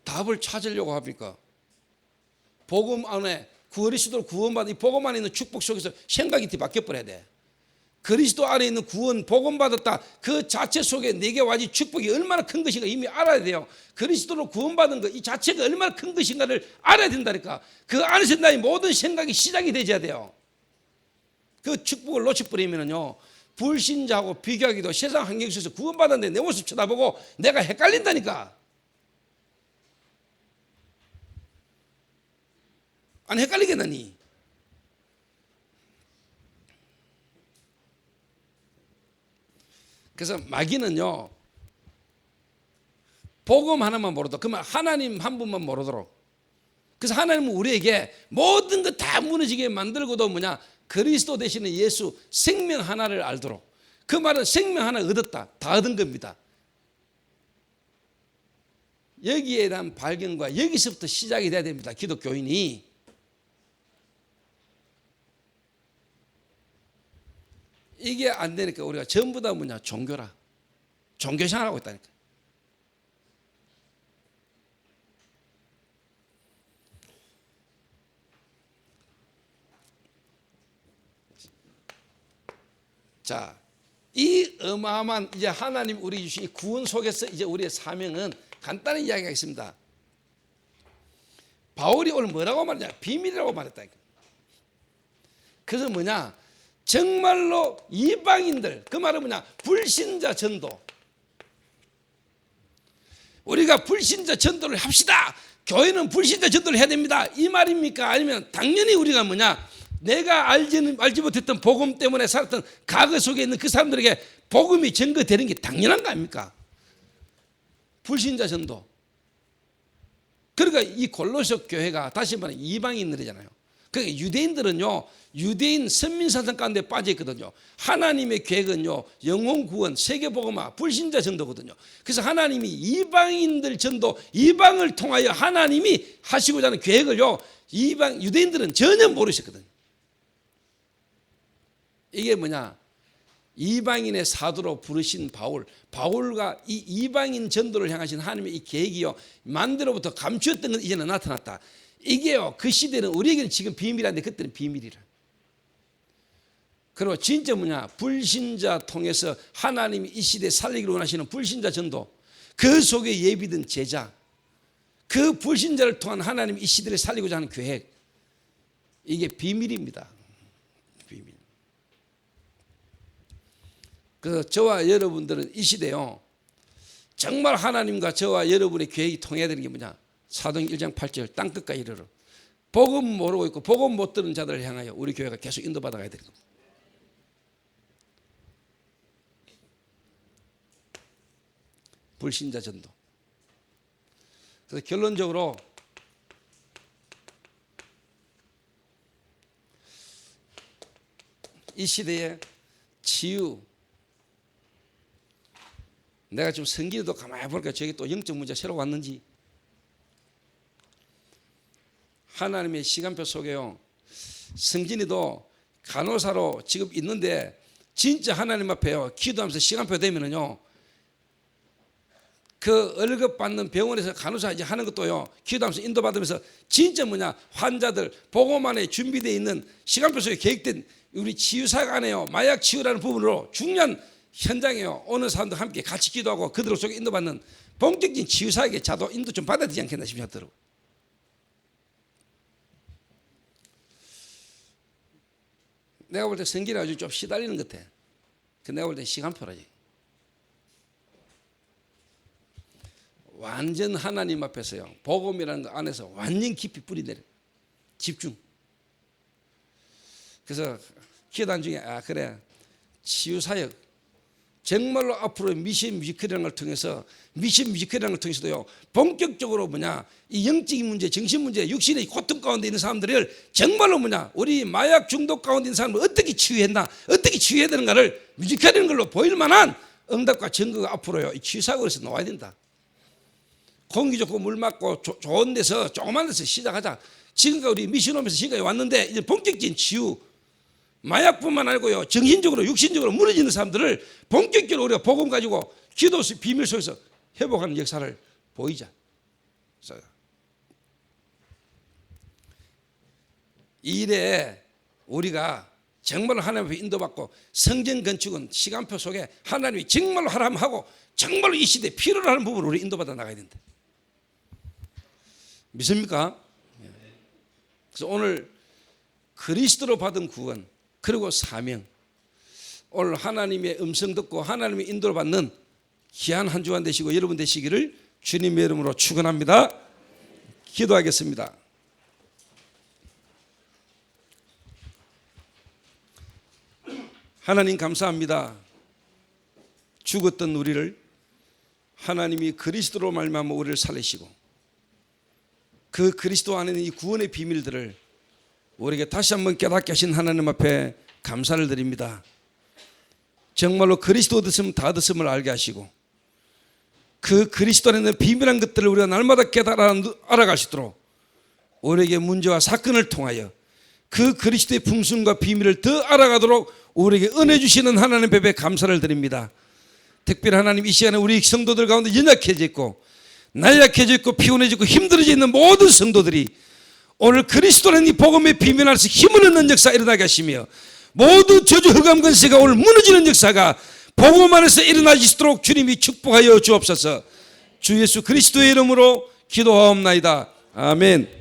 답을 찾으려고 합니까? 복음 안에 그리스도로 구원받은 이 복음 안에 있는 축복 속에서 생각이 바뀌어버려야 돼. 그리스도 안에 있는 구원, 복음 받았다. 그 자체 속에 내게 와진 축복이 얼마나 큰 것인가 이미 알아야 돼요. 그리스도로 구원받은 것 이 자체가 얼마나 큰 것인가를 알아야 된다니까. 그 안에서 나의 모든 생각이 시작이 되어야 돼요. 그 축복을 놓쳐버리면요, 불신자하고 비교하기도 세상 환경 속에서 구원받았는데 내 모습 쳐다보고 내가 헷갈린다니까. 안 헷갈리겠느니? 그래서 마귀는요, 복음 하나만 모르도록, 그러면 하나님 한 분만 모르도록. 그래서 하나님은 우리에게 모든 것 다 무너지게 만들고도 뭐냐, 그리스도 되시는 예수 생명 하나를 알도록. 그 말은 생명 하나 얻었다, 다 얻은 겁니다. 여기에 대한 발견과 여기서부터 시작이 돼야 됩니다. 기독교인이. 이게 안 되니까 우리가 전부 다 뭐냐, 종교라. 종교 생활하고 있다니까. 자, 이 어마어마한 이제 하나님 우리 주신 이 구원 속에서 이제 우리의 사명은 간단히 이야기하겠습니다. 바울이 오늘 뭐라고 말했냐? 비밀이라고 말했다니까. 그래서 뭐냐? 정말로 이방인들, 그 말은 뭐냐? 불신자 전도. 우리가 불신자 전도를 합시다. 교회는 불신자 전도를 해야 됩니다. 이 말입니까? 아니면 당연히 우리가 뭐냐? 내가 알지 못했던 복음 때문에 살았던 과거 속에 있는 그 사람들에게 복음이 전거되는 게 당연한 거 아닙니까? 불신자 전도. 그러니까 이 골로새 교회가 다시 말하면 이방인들이잖아요. 그러니까 유대인들은요, 유대인 선민사상 가운데 빠져 있거든요. 하나님의 계획은요, 영혼 구원, 세계복음화, 불신자 전도거든요. 그래서 하나님이 이방인들 전도, 이방을 통하여 하나님이 하시고자 하는 계획을요, 이방 유대인들은 전혀 모르셨거든요. 이게 뭐냐? 이방인의 사도로 부르신 바울과 이 이방인 전도를 향하신 하나님의 이 계획이요, 만대로부터 감추었던 건 이제는 나타났다. 이게요, 그 시대는 우리에게는 지금 비밀인데 그때는 비밀이라. 그리고 진짜 뭐냐? 불신자 통해서 하나님이 이 시대에 살리기를 원하시는 불신자 전도, 그 속에 예비된 제자, 그 불신자를 통한 하나님이 이 시대를 살리고자 하는 계획, 이게 비밀입니다. 비밀. 그래서 저와 여러분들은 이 시대요, 정말 하나님과 저와 여러분의 계획이 통해야 되는 게 뭐냐? 사도행 1장 8절 땅끝까지 이르러 복음 모르고 있고 복음 못 들은 자들을 향하여 우리 교회가 계속 인도받아 가야 되는 겁니다. 불신자 전도. 그래서 결론적으로 이 시대에 치유, 내가 지금 성기도 가만히 보니까 저기 또 영적 문제 새로 왔는지, 하나님의 시간표 속에요, 성진이도 간호사로 지금 있는데 진짜 하나님 앞에요 기도하면서 시간표 되면은요, 그 월급 받는 병원에서 간호사 이제 하는 것도요, 기도하면서 인도받으면서 진짜 환자들 보고만에 준비되어 있는 시간표 속에 계획된 우리 치유사가 안에요, 마약 치유라는 부분으로 중요한 현장에요, 어느 사람도 함께 같이 기도하고 그들 속에 인도받는 본격적인 치유사에게 자도 인도 좀 받아야 되지 않겠나 싶더라고요. 내가 볼 때 성기가 아주 좀 시달리는 것 같아. 내가 볼 때 시간표라지. 완전 하나님 앞에서요, 복음이라는 것 안에서 완전 깊이 뿌리내려 집중. 그래서 기도한 중에 그래, 치유사역 정말로 앞으로 미션 뮤지컬이라는 걸 통해서, 미션 뮤지컬이라는 걸 통해서도요, 본격적으로 이 영적인 문제, 정신 문제, 육신의 고통 가운데 있는 사람들을 정말로 우리 마약 중독 가운데 있는 사람을 어떻게 치유했나, 어떻게 치유해야 되는가를 뮤지컬이라는 걸로 보일 만한 응답과 증거가 앞으로요, 이 치유사역에서 나와야 된다. 공기 좋고 물 맑고 좋은 데서, 조그만 데서 시작하자. 지금까지 우리 미션홈에서 지금까지 왔는데 이제 본격적인 치유, 마약뿐만 아니고요, 정신적으로 육신적으로 무너지는 사람들을 본격적으로 우리가 복음 가지고 기도 비밀 속에서 회복하는 역사를 보이자. 이 일에 우리가 정말로 하나님 앞에 인도받고, 성전 건축은 시간표 속에 하나님이 정말로 하라고 정말로 이 시대에 필요로 하는 부분을 우리 인도받아 나가야 된다. 믿습니까? 그래서 오늘 그리스도로 받은 구원, 그리고 사명, 오늘 하나님의 음성 듣고 하나님의 인도를 받는 귀한 한 주간 되시고 여러분 되시기를 주님의 이름으로 축원합니다. 기도하겠습니다. 하나님 감사합니다. 죽었던 우리를 하나님이 그리스도로 말미암아 우리를 살리시고, 그 그리스도 안에 있는 이 구원의 비밀들을 우리에게 다시 한번 깨닫게 하신 하나님 앞에 감사를 드립니다. 정말로 그리스도 얻으시면 다 얻으심을 알게 하시고, 그 그리스도 안에 있는 비밀한 것들을 우리가 날마다 깨달아 알아갈 수 있도록 우리에게 문제와 사건을 통하여 그 그리스도의 풍성과 비밀을 더 알아가도록 우리에게 은혜 주시는 하나님 앞에 감사를 드립니다. 특별히 하나님, 이 시간에 우리 성도들 가운데 연약해져 있고 나약해져 있고 피곤해지고 힘들어져 있는 모든 성도들이 오늘 그리스도라는 이 복음의 비밀 안에서 힘을 얻는 역사 일어나게 하시며, 모든 저주 흑암 권세가 오늘 무너지는 역사가 복음 안에서 일어나실 수 있도록 주님이 축복하여 주옵소서. 주 예수 그리스도의 이름으로 기도하옵나이다. 아멘.